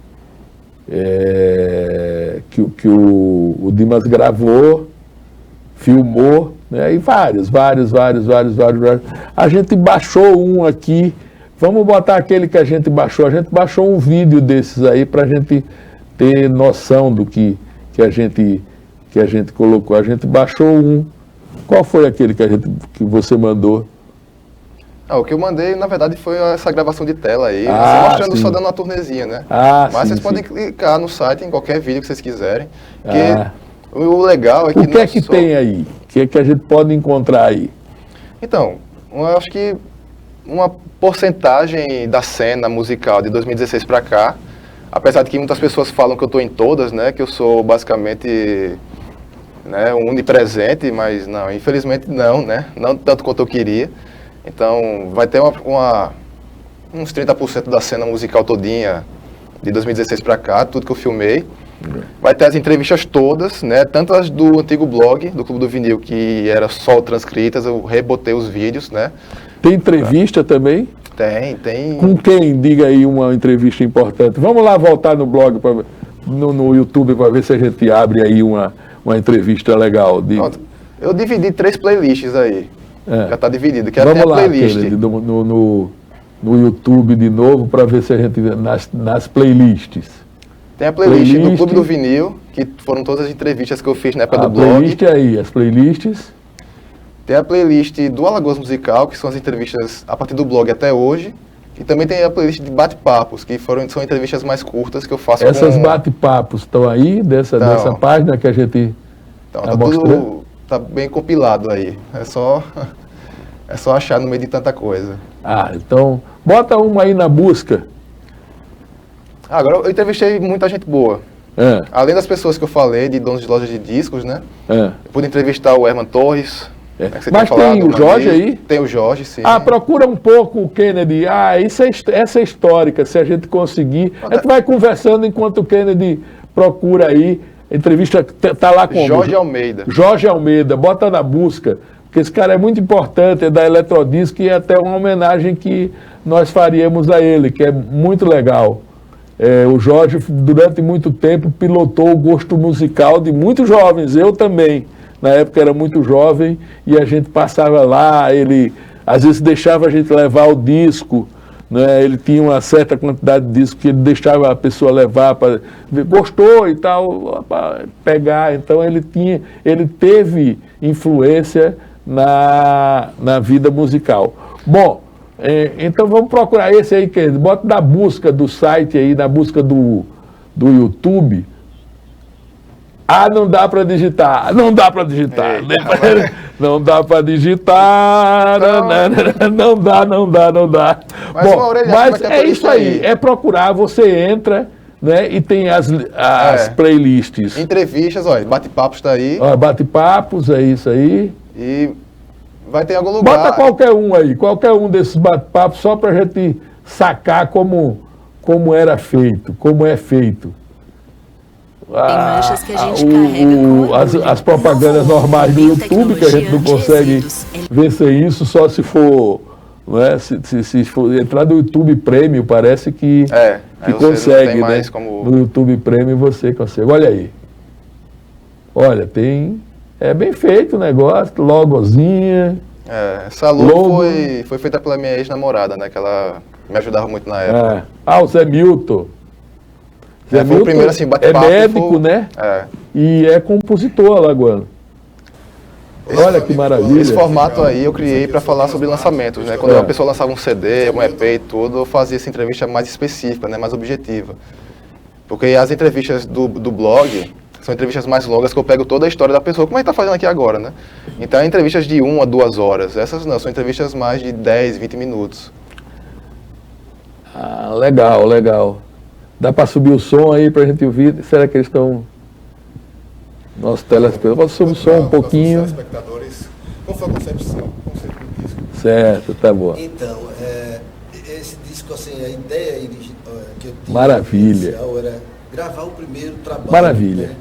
que o Dimas gravou, filmou, né, e vários. A gente baixou um aqui, vamos botar aquele que a gente baixou um vídeo desses aí para a gente ter noção do que a gente colocou. A gente baixou um. Qual foi aquele que você mandou? O que eu mandei, na verdade, foi essa gravação de tela aí, mostrando só dando uma turnezinha, né? Mas vocês podem clicar no site, em qualquer vídeo que vocês quiserem, que o legal é que... O que é que tem aí? O que é que a gente pode encontrar aí? Então, eu acho que uma porcentagem da cena musical de 2016 para cá, apesar de que muitas pessoas falam que eu estou em todas, né? Que eu sou basicamente... né, onipresente, mas não, infelizmente não, né? Não tanto quanto eu queria. Então, vai ter uns 30% da cena musical todinha de 2016 para cá, tudo que eu filmei. Vai ter as entrevistas todas, né? Tanto as do antigo blog, do Clube do Vinil, que era só transcritas, eu rebotei os vídeos, né? Tem entrevista também? Tem. Com quem? Diga aí uma entrevista importante. Vamos lá voltar no blog, no YouTube, para ver se a gente abre aí uma entrevista legal. Pronto. Eu dividi 3 playlists aí. Já está dividido. Que Vamos tem a lá, playlist. no YouTube de novo, para ver se a gente vê nas playlists. Tem a playlist do Clube do Vinil, que foram todas as entrevistas que eu fiz na época do blog. Playlist aí, as playlists. Tem a playlist do Alagoas Musical, que são as entrevistas a partir do blog até hoje. E também tem a playlist de bate-papos, que são entrevistas mais curtas que eu faço. Essas bate-papos estão aí, dessa página que a gente tá mostrando? Tá bem compilado aí. É só achar no meio de tanta coisa. Então, bota uma aí na busca. Agora, eu entrevistei muita gente boa. Além das pessoas que eu falei, de donos de lojas de discos, né? Eu pude entrevistar o Herman Torres. Mas tem o Jorge aí? Tem o Jorge, sim. Procura um pouco o Kennedy. Essa é histórica, se a gente conseguir. A gente vai conversando enquanto o Kennedy procura aí. A entrevista está lá com Jorge Almeida. Jorge Almeida, bota na busca, porque esse cara é muito importante, é da Eletrodisc e é até uma homenagem que nós faríamos a ele, que é muito legal. O Jorge, durante muito tempo, pilotou o gosto musical de muitos jovens, eu também. Na época era muito jovem e a gente passava lá, ele às vezes deixava a gente levar o disco, né? Ele tinha uma certa quantidade de disco que ele deixava a pessoa levar para ver, gostou e tal, para pegar. Então ele teve influência na vida musical. Bom, então vamos procurar esse aí, que bota na busca do site aí, na busca do YouTube. Não dá para digitar. Não dá para digitar. Não dá para digitar. Não dá. Mas é isso aí. É procurar, você entra, né? E tem as playlists. Entrevistas, olha, bate-papos está aí. Bate-papos, é isso aí. E Vai ter em algum lugar. Bota qualquer um aí, qualquer um desses bate-papos, só para a gente sacar como era feito, como é feito. Manchas que a gente carrega com as propagandas normais do YouTube, que a gente não consegue vencer isso, só se for, não é? Se for entrar no YouTube Premium, parece que consegue, né? No YouTube Premium você consegue. Olha aí. Olha, é bem feito o negócio, logozinha. Essa logo foi feita pela minha ex-namorada, né? Que ela me ajudava muito na época. O Zé Milton. Zé Milton, o primeiro, assim, é médico, né? E é compositor alagoano. Olha que maravilha. Esse formato aí eu criei para falar sobre lançamentos, né? Quando uma pessoa lançava um CD, um EP e tudo, eu fazia essa entrevista mais específica, né? Mais objetiva. Porque as entrevistas do blog são entrevistas mais longas que eu pego toda a história da pessoa, como a gente está fazendo aqui agora, né? Então, entrevistas de 1 a 2 horas. Essas não, são entrevistas mais de 10, 20 minutos. Legal, legal. Dá para subir o som aí para a gente ouvir? Será que eles estão... Nosso telespectador, pode subir o som um pouquinho. Telespectadores, qual foi a concepção do disco? Certo, tá bom. Então, esse disco, assim, a ideia que eu tinha maravilha. Era gravar o primeiro trabalho. Maravilha. Né,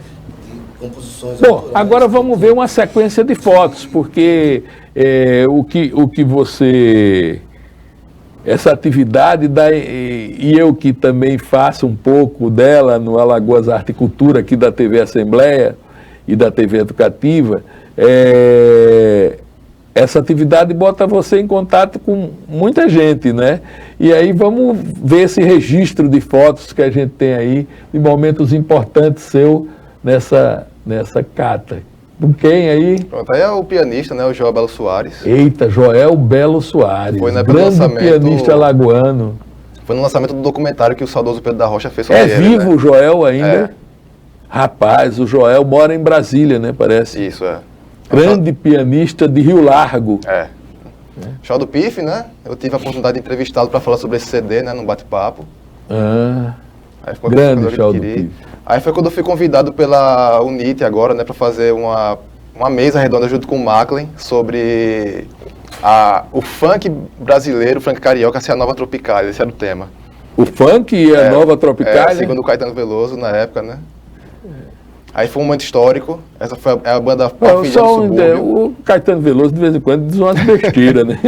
de composições Bom, autorais. agora vamos ver uma sequência de fotos, porque o que você... Essa atividade, e eu que também faço um pouco dela no Alagoas Arte e Cultura, aqui da TV Assembleia e da TV Educativa, essa atividade bota você em contato com muita gente, né? E aí vamos ver esse registro de fotos que a gente tem aí, de momentos importantes seu nessa cata. Com quem aí? Pronto, aí é o pianista, né? O Joel Belo Soares. Eita, Joel Belo Soares, Foi, né, grande pianista alagoano. Foi no lançamento do documentário que o saudoso Pedro da Rocha fez sobre ele. Vivo, né? O Joel ainda? Rapaz, o Joel mora em Brasília, né? Parece. Isso, Grande pianista de Rio Largo. Show do Pif, né? Eu tive a oportunidade de entrevistá-lo para falar sobre esse CD, né? Num bate-papo. Grande Show do Pif. Aí foi quando eu fui convidado pela UNIT agora, né? Para fazer uma mesa redonda junto com o Macklin sobre o funk brasileiro, o funk carioca, ser a nova Tropicália. Esse era o tema. O funk e a nova Tropicália? Segundo o Caetano Veloso, na época, né? Aí foi um momento histórico, essa foi a banda Pavilhão do Subúrbio. O Caetano Veloso, de vez em quando, diz umas besteiras, né?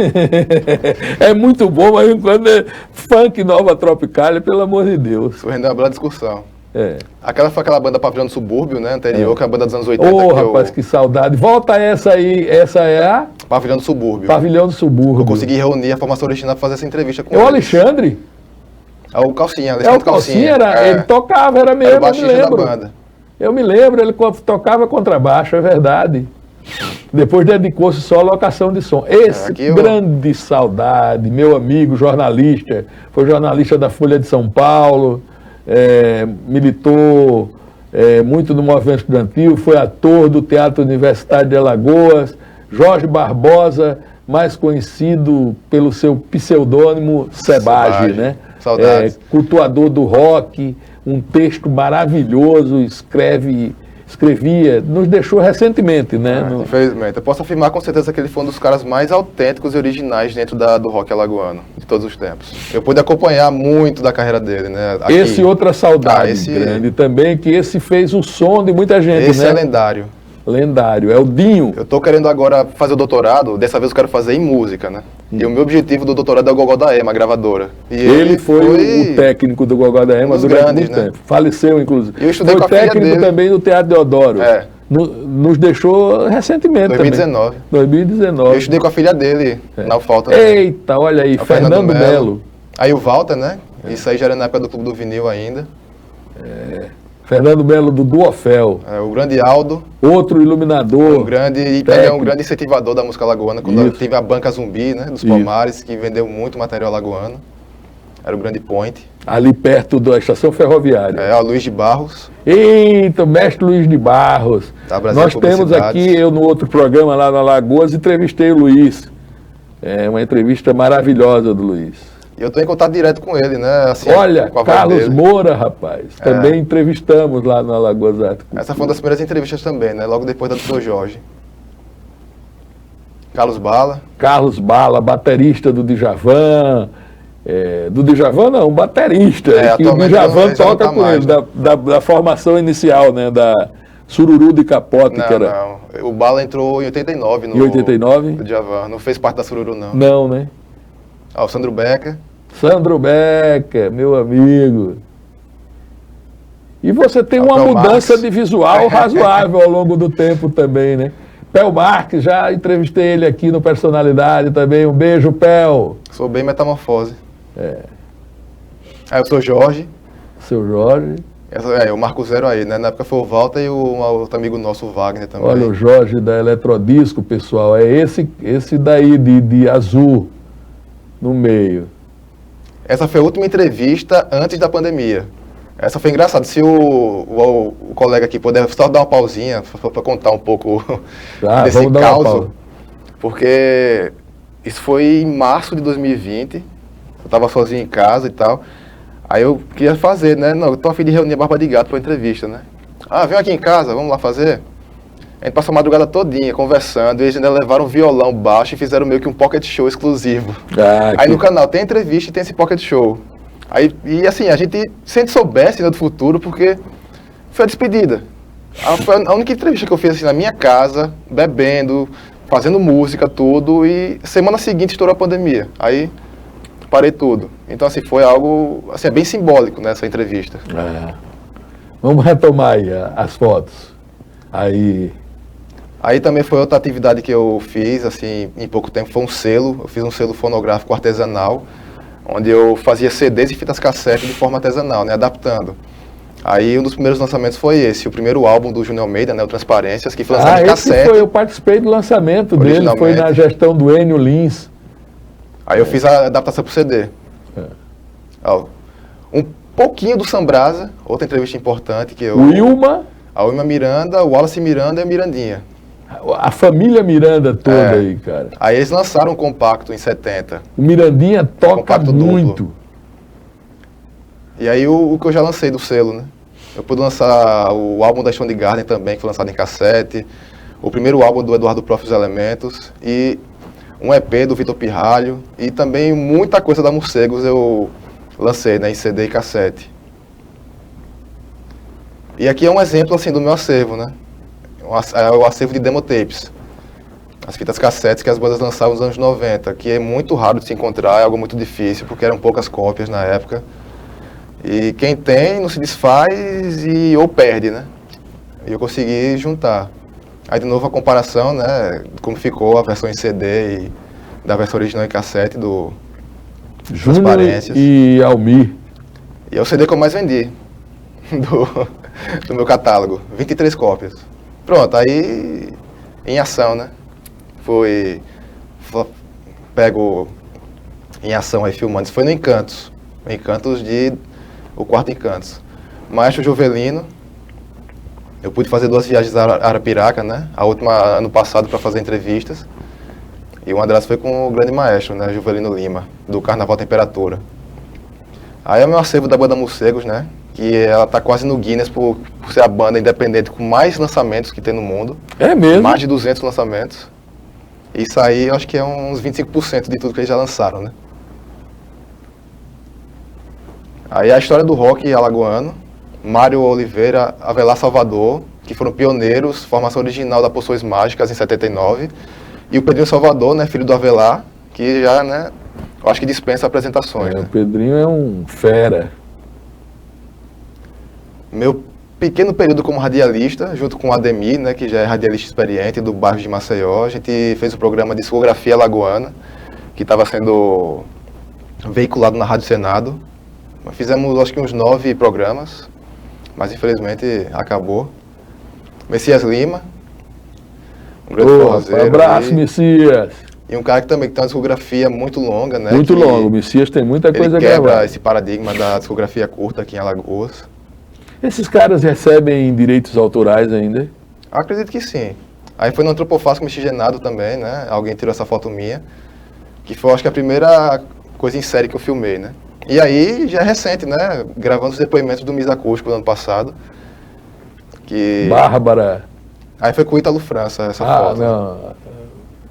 É muito bom, mas de vez em quando é funk nova Tropicália, pelo amor de Deus. Isso rendeu uma bela discussão. Aquela foi aquela banda Pavilhão do Subúrbio, né, anterior, que é a banda dos anos 80. Rapaz, que saudade. Volta essa aí, essa é a... Pavilhão do Subúrbio. Pavilhão do Subúrbio. Eu consegui reunir a formação original para fazer essa entrevista com o Alexandre? O Calcinha, Alexandre Calcinha. Ele tocava, era mesmo, era o baixista da banda. Eu me lembro, ele tocava contrabaixo, é verdade. Depois dedicou-se só à locação de som. Grande saudade, meu amigo jornalista, foi jornalista da Folha de São Paulo, militou muito no movimento estudantil, foi ator do Teatro Universitário de Alagoas, Jorge Barbosa, mais conhecido pelo seu pseudônimo Sebage, né? Saudades. Cultuador do rock, um texto maravilhoso, escrevia, nos deixou recentemente, né? Infelizmente. Eu posso afirmar com certeza que ele foi um dos caras mais autênticos e originais dentro do rock alagoano, de todos os tempos. Eu pude acompanhar muito da carreira dele, né? Esse outra saudade grande também, que esse fez o som de muita gente, esse né? É lendário. Lendário, é o Dinho. Eu tô querendo agora fazer o doutorado, dessa vez eu quero fazer em música, né? E o meu objetivo do doutorado é o Gogó da Ema, gravadora. E ele foi o técnico do Gogó da Ema durante muito tempo. Faleceu, inclusive. Eu estudei com a filha dele. Foi técnico também do Teatro Deodoro. Nos deixou recentemente 2019. também. 2019. Eu estudei com a filha dele na UFAL. Eita, olha aí, Fernando Melo. Aí o Walter, né? Isso aí já era na época do Clube do Vinil ainda. Fernando Melo do Duofel. O grande Aldo. Outro iluminador. Ele é um grande incentivador da música alagoana. Quando teve a Banca Zumbi, né? Dos Palmares, que vendeu muito material alagoano. Era o grande point. Ali perto da estação ferroviária. O Luiz de Barros. Eita, mestre Luiz de Barros. Nós temos aqui, eu no outro programa lá na Alagoas, entrevistei o Luiz. Uma entrevista maravilhosa do Luiz. E eu estou em contato direto com ele, né? Assim, olha, Carlos Moura, rapaz. Também entrevistamos lá na Alagoas Arte. Essa foi uma das primeiras entrevistas também, né? Logo depois da do Sr. Jorge. Carlos Bala. Carlos Bala, baterista do Djavan. Do Djavan não, baterista. Que o atualmente Djavan já não toca tá com mais, ele, da formação inicial, né? Da Sururu de Capote, que era. Não. O Bala entrou em 89 Em 89? no Djavan. Não fez parte da Sururu, não. Não, né? O Sandro Becker. Sandro Becker, meu amigo. E você tem uma Pel mudança Marques. de visual razoável ao longo do tempo também, né? Pel Marques, já entrevistei ele aqui no Personalidade também. Um beijo, Pel. Sou bem metamorfose. Aí eu sou Jorge. Seu Jorge. O Marco Zero aí, né? Na época foi o Walter e o outro amigo nosso, o Wagner também. Olha, o Jorge da Eletrodisco, pessoal. É esse daí de azul no meio. Essa foi a última entrevista antes da pandemia. Essa foi engraçada. Se o colega aqui puder só dar uma pausinha para contar um pouco desse vamos dar uma caos. pausa. Porque isso foi em março de 2020. Eu estava sozinho em casa e tal. Aí eu queria fazer, né? Não, eu tô a fim de reunir a Barba de Gato para entrevista, né? Vem aqui em casa, vamos lá fazer. A gente passou a madrugada todinha conversando, e eles ainda levaram um violão baixo e fizeram meio que um pocket show exclusivo. Aí no canal tem entrevista e tem esse pocket show. E assim, a gente, se a gente soubesse, né, do futuro, porque foi a despedida. Foi a única entrevista que eu fiz assim, na minha casa, bebendo, fazendo música, tudo, e semana seguinte estourou a pandemia. Aí parei tudo. Então assim, foi algo assim, bem simbólico nessa entrevista. Vamos retomar aí as fotos. Aí também foi outra atividade que eu fiz, assim, em pouco tempo, foi um selo. Eu fiz um selo fonográfico artesanal, onde eu fazia CDs e fitas cassete de forma artesanal, né, adaptando. Aí um dos primeiros lançamentos foi esse, o primeiro álbum do Júnior Almeida, né, o Transparências, que foi lançado em cassete. Eu participei do lançamento dele, foi na gestão do Enio Lins. Aí eu fiz a adaptação pro CD. Um pouquinho do Sambrasa, outra entrevista importante que eu... A Wilma Miranda, o Wallace Miranda e a Mirandinha. A família Miranda toda aí, cara. Aí eles lançaram um compacto em 70. O Mirandinha toca muito. Duplo. E aí o que eu já lancei do selo, né? Eu pude lançar o álbum da Stone Garden também, que foi lançado em cassete. O primeiro álbum do Eduardo Prof. Os Elementos. E um EP do Vitor Pirralho. E também muita coisa da Morcegos eu lancei, né? Em CD e cassete. E aqui é um exemplo, assim, do meu acervo, né? É o acervo de demotapes. As fitas cassetes que as bandas lançavam nos anos 90, que é muito raro de se encontrar, é algo muito difícil, porque eram poucas cópias na época. E quem tem não se desfaz ou perde, né? E eu consegui juntar. Aí de novo a comparação, né? Como ficou a versão em CD e da versão original em cassete do Transparências. E Almir. E é o CD que eu mais vendi do meu catálogo. 23 cópias. Pronto, aí em ação, né? Pego em ação aí filmando. Isso foi no Encantos. O quarto Encantos. Maestro Jovelino. Eu pude fazer 2 viagens a Arapiraca, né? A última ano passado para fazer entrevistas. E uma delas foi com o grande maestro, né? Jovelino Lima, do Carnaval Temperatura. Aí é o meu acervo da banda Morcegos, né? Que ela tá quase no Guinness por ser a banda independente com mais lançamentos que tem no mundo. É mesmo? Mais de 200 lançamentos. Isso aí eu acho que é uns 25% de tudo que eles já lançaram, né? Aí a história do rock alagoano, Mário Oliveira, Avelar Salvador, que foram pioneiros, formação original da Poções Mágicas em 79, e o Pedrinho Salvador, né, filho do Avelar, que já, né, eu acho que dispensa apresentações. Né? O Pedrinho é um fera. Meu pequeno período como radialista, junto com o Ademir, né, que já é radialista experiente do bairro de Maceió, a gente fez o programa Discografia Alagoana, que estava sendo veiculado na Rádio Senado. Fizemos, acho que uns 9 programas, mas infelizmente acabou. Messias Lima, um grande forrozeiro. Abraço, Messias. E um cara que também tem uma discografia muito longa, né? Muito longa, o Messias tem muita coisa a gravar. Ele quebra esse paradigma da discografia curta aqui em Alagoas. Esses caras recebem direitos autorais ainda? Acredito que sim. Aí foi no Antropofásico Miscigenado também, né? Alguém tirou essa foto minha, que foi, acho que a primeira coisa em série que eu filmei, né? E aí, já é recente, né? Gravando os depoimentos do Misa Acústico do ano passado. Bárbara. Aí foi com o Ítalo França, essa foto. Não.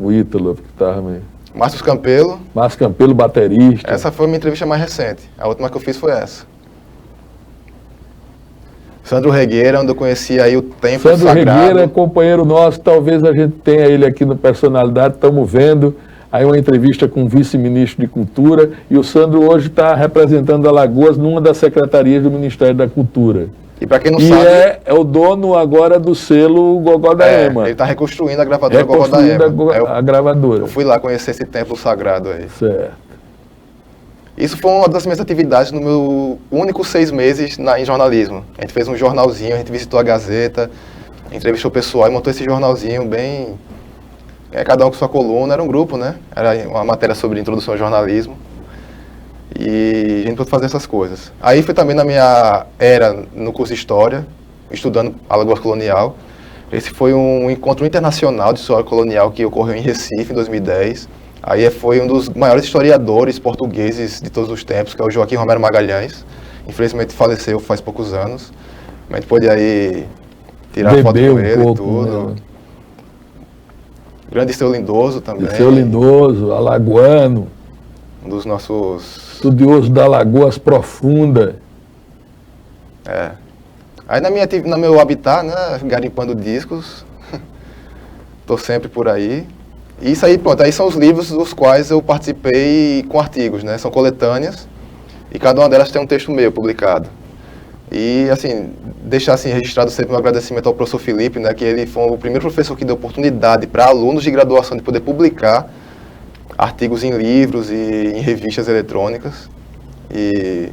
O Ítalo, que estava meio... Márcio Campelo. Márcio Campelo, baterista. Essa foi a minha entrevista mais recente. A última que eu fiz foi essa. Sandro Regueira, onde eu conheci aí o Templo Sandro Sagrado. Regueira é companheiro nosso, talvez a gente tenha ele aqui no Personalidade, estamos vendo. Aí uma entrevista com o vice-ministro de Cultura, e o Sandro hoje está representando Alagoas numa das secretarias do Ministério da Cultura. E para quem não E sabe... é o dono agora do selo Gogó da Ema. Ele está reconstruindo a gravadora Gogó da Ema. A gravadora. Eu fui lá conhecer esse templo sagrado aí. Certo. Isso foi uma das minhas atividades no meu único 6 meses em jornalismo. A gente fez um jornalzinho, a gente visitou a Gazeta, entrevistou o pessoal e montou esse jornalzinho bem... cada um com sua coluna, era um grupo, né? Era uma matéria sobre introdução ao jornalismo. E a gente pôde fazer essas coisas. Aí foi também na minha era no curso de História, estudando Alagoas Colonial. Esse foi um encontro internacional de história colonial que ocorreu em Recife, em 2010. Aí foi um dos maiores historiadores portugueses de todos os tempos, que é o Joaquim Romero Magalhães. Infelizmente faleceu faz poucos anos. Mas a gente pôde aí tirar foto com ele e tudo. Né? Grande Seu Lindoso também. Seu Lindoso, alagoano. Um dos nossos... Estudioso da Lagoas Profunda. Aí no meu habitat, né, garimpando discos, tô sempre por aí. E isso aí, pronto, aí são os livros dos quais eu participei com artigos, né, são coletâneas, e cada uma delas tem um texto meu publicado. E, assim, deixar assim, registrado sempre um agradecimento ao professor Felipe, né, que ele foi o primeiro professor que deu oportunidade para alunos de graduação de poder publicar artigos em livros e em revistas eletrônicas. E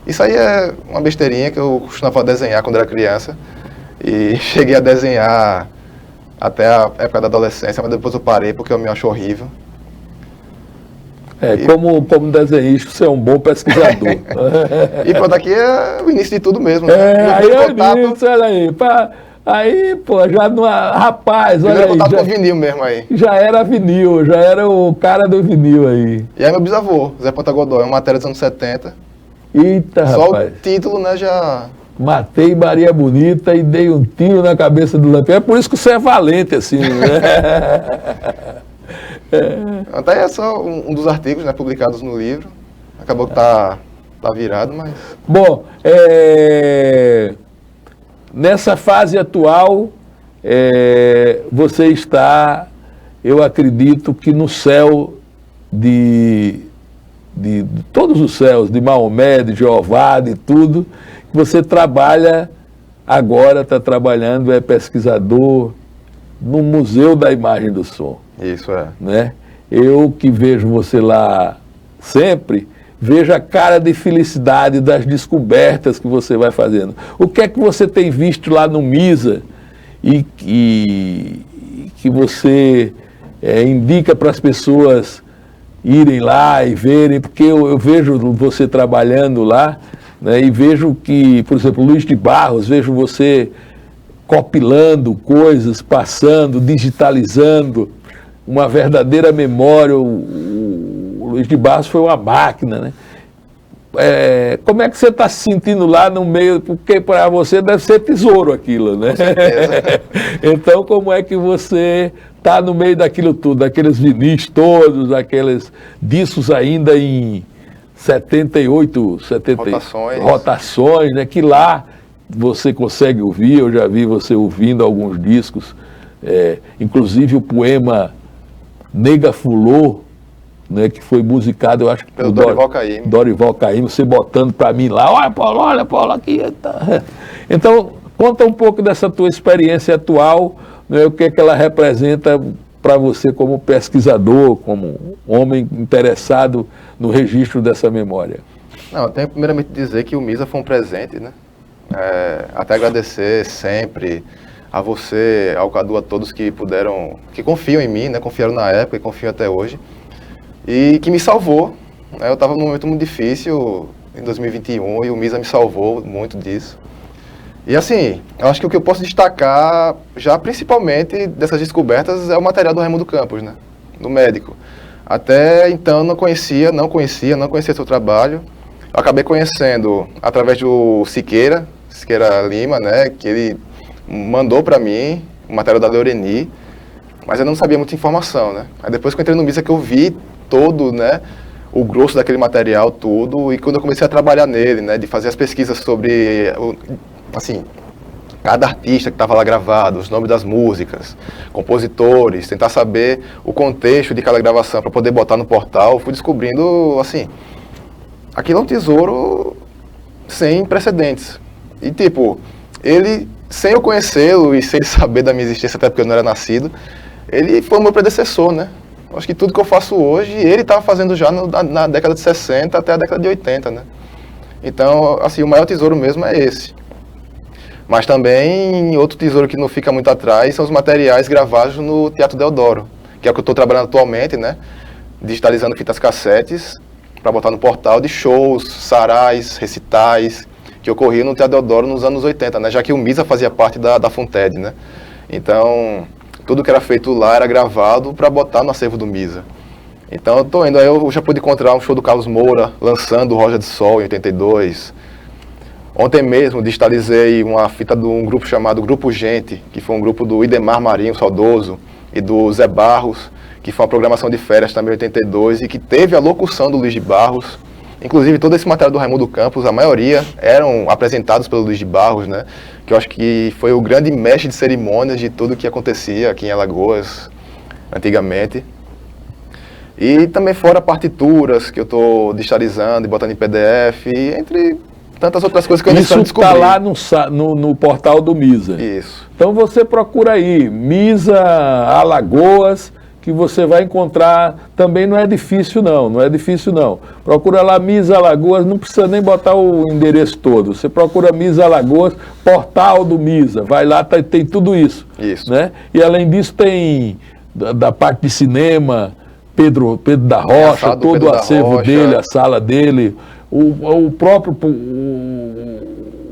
isso aí é uma besteirinha que eu costumava desenhar quando era criança. E cheguei a desenhar até a época da adolescência, mas depois eu parei porque eu me acho horrível. Como desenhista, você é um bom pesquisador. E pronto, aqui é o início de tudo mesmo. Né? Aí é o início, olha aí. Aí, pô, já não... Rapaz, olha aí. Primeiro contato com vinil mesmo aí. Já era vinil, já era o cara do vinil aí. E aí meu bisavô, Zé Ponta Godoy, uma matéria dos anos 70. Eita, só rapaz. Só o título, né, já... Matei Maria Bonita e dei um tiro na cabeça do Lampião. É por isso que você é valente, assim, né? Até é só um dos artigos, né, publicados no livro. Acabou que tá virado, mas... Bom, nessa fase atual, você está, eu acredito que no céu de todos os céus, de Maomé, de Jeová, de tudo, que você trabalha agora, está trabalhando, é pesquisador no Museu da Imagem do Som. Isso é. Né? Eu que vejo você lá sempre, vejo a cara de felicidade das descobertas que você vai fazendo. O que é que você tem visto lá no MISA e que você indica para as pessoas irem lá e verem? Porque eu vejo você trabalhando lá, né, e vejo que, por exemplo, Luiz de Barros, vejo você compilando coisas, passando, digitalizando, uma verdadeira memória. O Luiz de Barros foi uma máquina, né? Como é que você está se sentindo lá no meio? Porque para você deve ser tesouro aquilo, né? Com certeza. Então, como é que você está no meio daquilo tudo, daqueles vinis todos, aqueles discos ainda em 78, 70 rotações, né? Que lá você consegue ouvir, eu já vi você ouvindo alguns discos, inclusive o poema Nega Fulô, né, que foi musicado, eu acho que pelo Dorival Caymmi. Dorival Caymmi, você botando para mim lá, olha Paulo, aqui. Tá. Então, conta um pouco dessa tua experiência atual, né, o que é que ela representa para você como pesquisador, como homem interessado no registro dessa memória. Não, eu tenho primeiramente dizer que o MISA foi um presente, né? Até agradecer sempre a você, ao Cadu, a todos que confiam em mim, né? Confiaram na época e confiam até hoje. E que me salvou, né? Eu estava num momento muito difícil em 2021 e o MISA me salvou muito disso. E assim, eu acho que o que eu posso destacar, já principalmente dessas descobertas, é o material do Raimundo Campos, né? Do médico. Até então não conhecia seu trabalho. Eu acabei conhecendo através do Siqueira Lima, né? Que ele mandou para mim o material da Leoreni. mas eu não sabia muita informação, né? Aí depois que eu entrei no MISA que eu vi todo, né, o grosso daquele material, tudo, e quando eu comecei a trabalhar nele, né, de fazer as pesquisas sobre, assim, cada artista que estava lá gravado, os nomes das músicas, compositores, tentar saber o contexto de cada gravação para poder botar no portal, fui descobrindo, assim, aquilo é um tesouro sem precedentes. E tipo, ele, sem eu conhecê-lo e sem saber da minha existência, até porque eu não era nascido, ele foi o meu predecessor, né? Acho que tudo que eu faço hoje, ele estava fazendo já na década de 60 até a década de 80, né? Então, assim, o maior tesouro mesmo é esse. Mas também, outro tesouro que não fica muito atrás são os materiais gravados no Teatro Deodoro, que é o que eu estou trabalhando atualmente, né? Digitalizando fitas cassetes para botar no portal de shows, sarais, recitais, que ocorriam no Teatro Deodoro nos anos 80, né? Já que o MISA fazia parte da FUNTED, né? Então, tudo que era feito lá era gravado para botar no acervo do MISA. Então, eu estou indo, aí eu já pude encontrar um show do Carlos Moura, lançando o Roja de Sol em 82. Ontem mesmo digitalizei uma fita de um grupo chamado Grupo Gente, que foi um grupo do Idemar Marinho, saudoso, e do Zé Barros, que foi uma programação de férias também em 82, e que teve a locução do Luiz de Barros. Inclusive, todo esse material do Raimundo Campos, a maioria eram apresentados pelo Luiz de Barros, né? Que eu acho que foi o grande mestre de cerimônias de tudo que acontecia aqui em Alagoas, antigamente. E também fora partituras que eu estou digitalizando e botando em PDF, entre tantas outras coisas que eu necessito descobrir. Isso está lá no portal do MISA. Isso. Então você procura aí, MISA Alagoas, que você vai encontrar, também não é difícil não. Procura lá MISA Alagoas, não precisa nem botar o endereço todo. Você procura MISA Alagoas, portal do MISA, vai lá, tem tudo isso. Isso. Né? E além disso tem da parte de cinema, Pedro da Rocha, todo o acervo dele, a sala dele, o próprio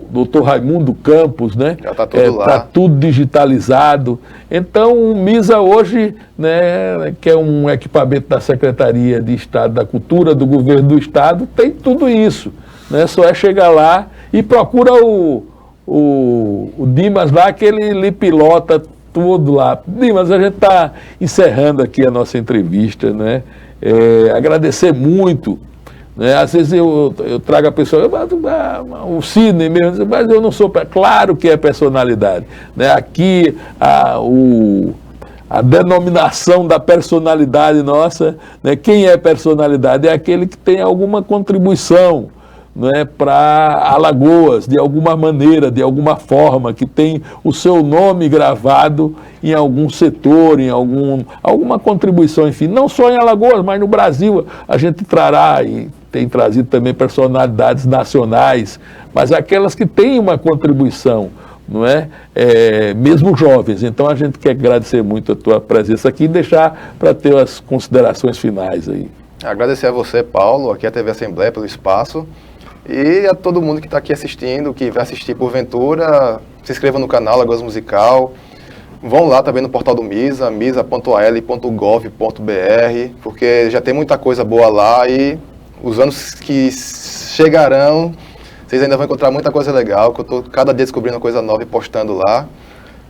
Dr. Raimundo Campos, né? Já está tudo lá. Está tudo digitalizado. Então, o MISA hoje, né, que é um equipamento da Secretaria de Estado da Cultura, do Governo do Estado, tem tudo isso. Né? Só é chegar lá e procura o Dimas lá, que ele lhe pilota tudo lá. Dimas, a gente está encerrando aqui a nossa entrevista, né? Agradecer muito. Né? Às vezes eu trago a pessoa, o Sidney mesmo, mas eu não sou, claro que é personalidade. Né? Aqui a denominação da personalidade nossa, né? Quem é personalidade? É aquele que tem alguma contribuição, né, para Alagoas, de alguma maneira, de alguma forma, que tem o seu nome gravado em algum setor, em alguma contribuição, enfim, não só em Alagoas, mas no Brasil a gente trará, e tem trazido também personalidades nacionais, mas aquelas que têm uma contribuição, não é? Mesmo jovens. Então a gente quer agradecer muito a tua presença aqui e deixar para ter as considerações finais aí. Agradecer a você, Paulo, aqui a TV Assembleia pelo espaço. E a todo mundo que está aqui assistindo, que vai assistir porventura, se inscreva no canal Alagoas Musical. Vão lá também no portal do MISA, misa.al.gov.br, porque já tem muita coisa boa lá e os anos que chegarão, vocês ainda vão encontrar muita coisa legal, que eu estou cada dia descobrindo uma coisa nova e postando lá.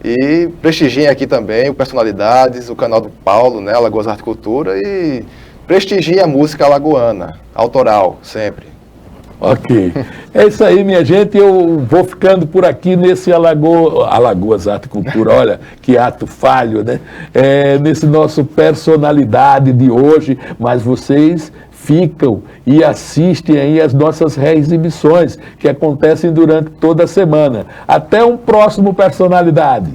E prestigiem aqui também o Personalidades, o canal do Paulo, né, Alagoas Arte e Cultura, e prestigiem a música alagoana, autoral, sempre. Ok. É isso aí, minha gente. Eu vou ficando por aqui nesse Alagoas Arte e Cultura. Olha, que ato falho, né? Nesse nosso Personalidade de hoje. Mas vocês ficam e assistem aí as nossas reexibições que acontecem durante toda a semana. Até um próximo Personalidade.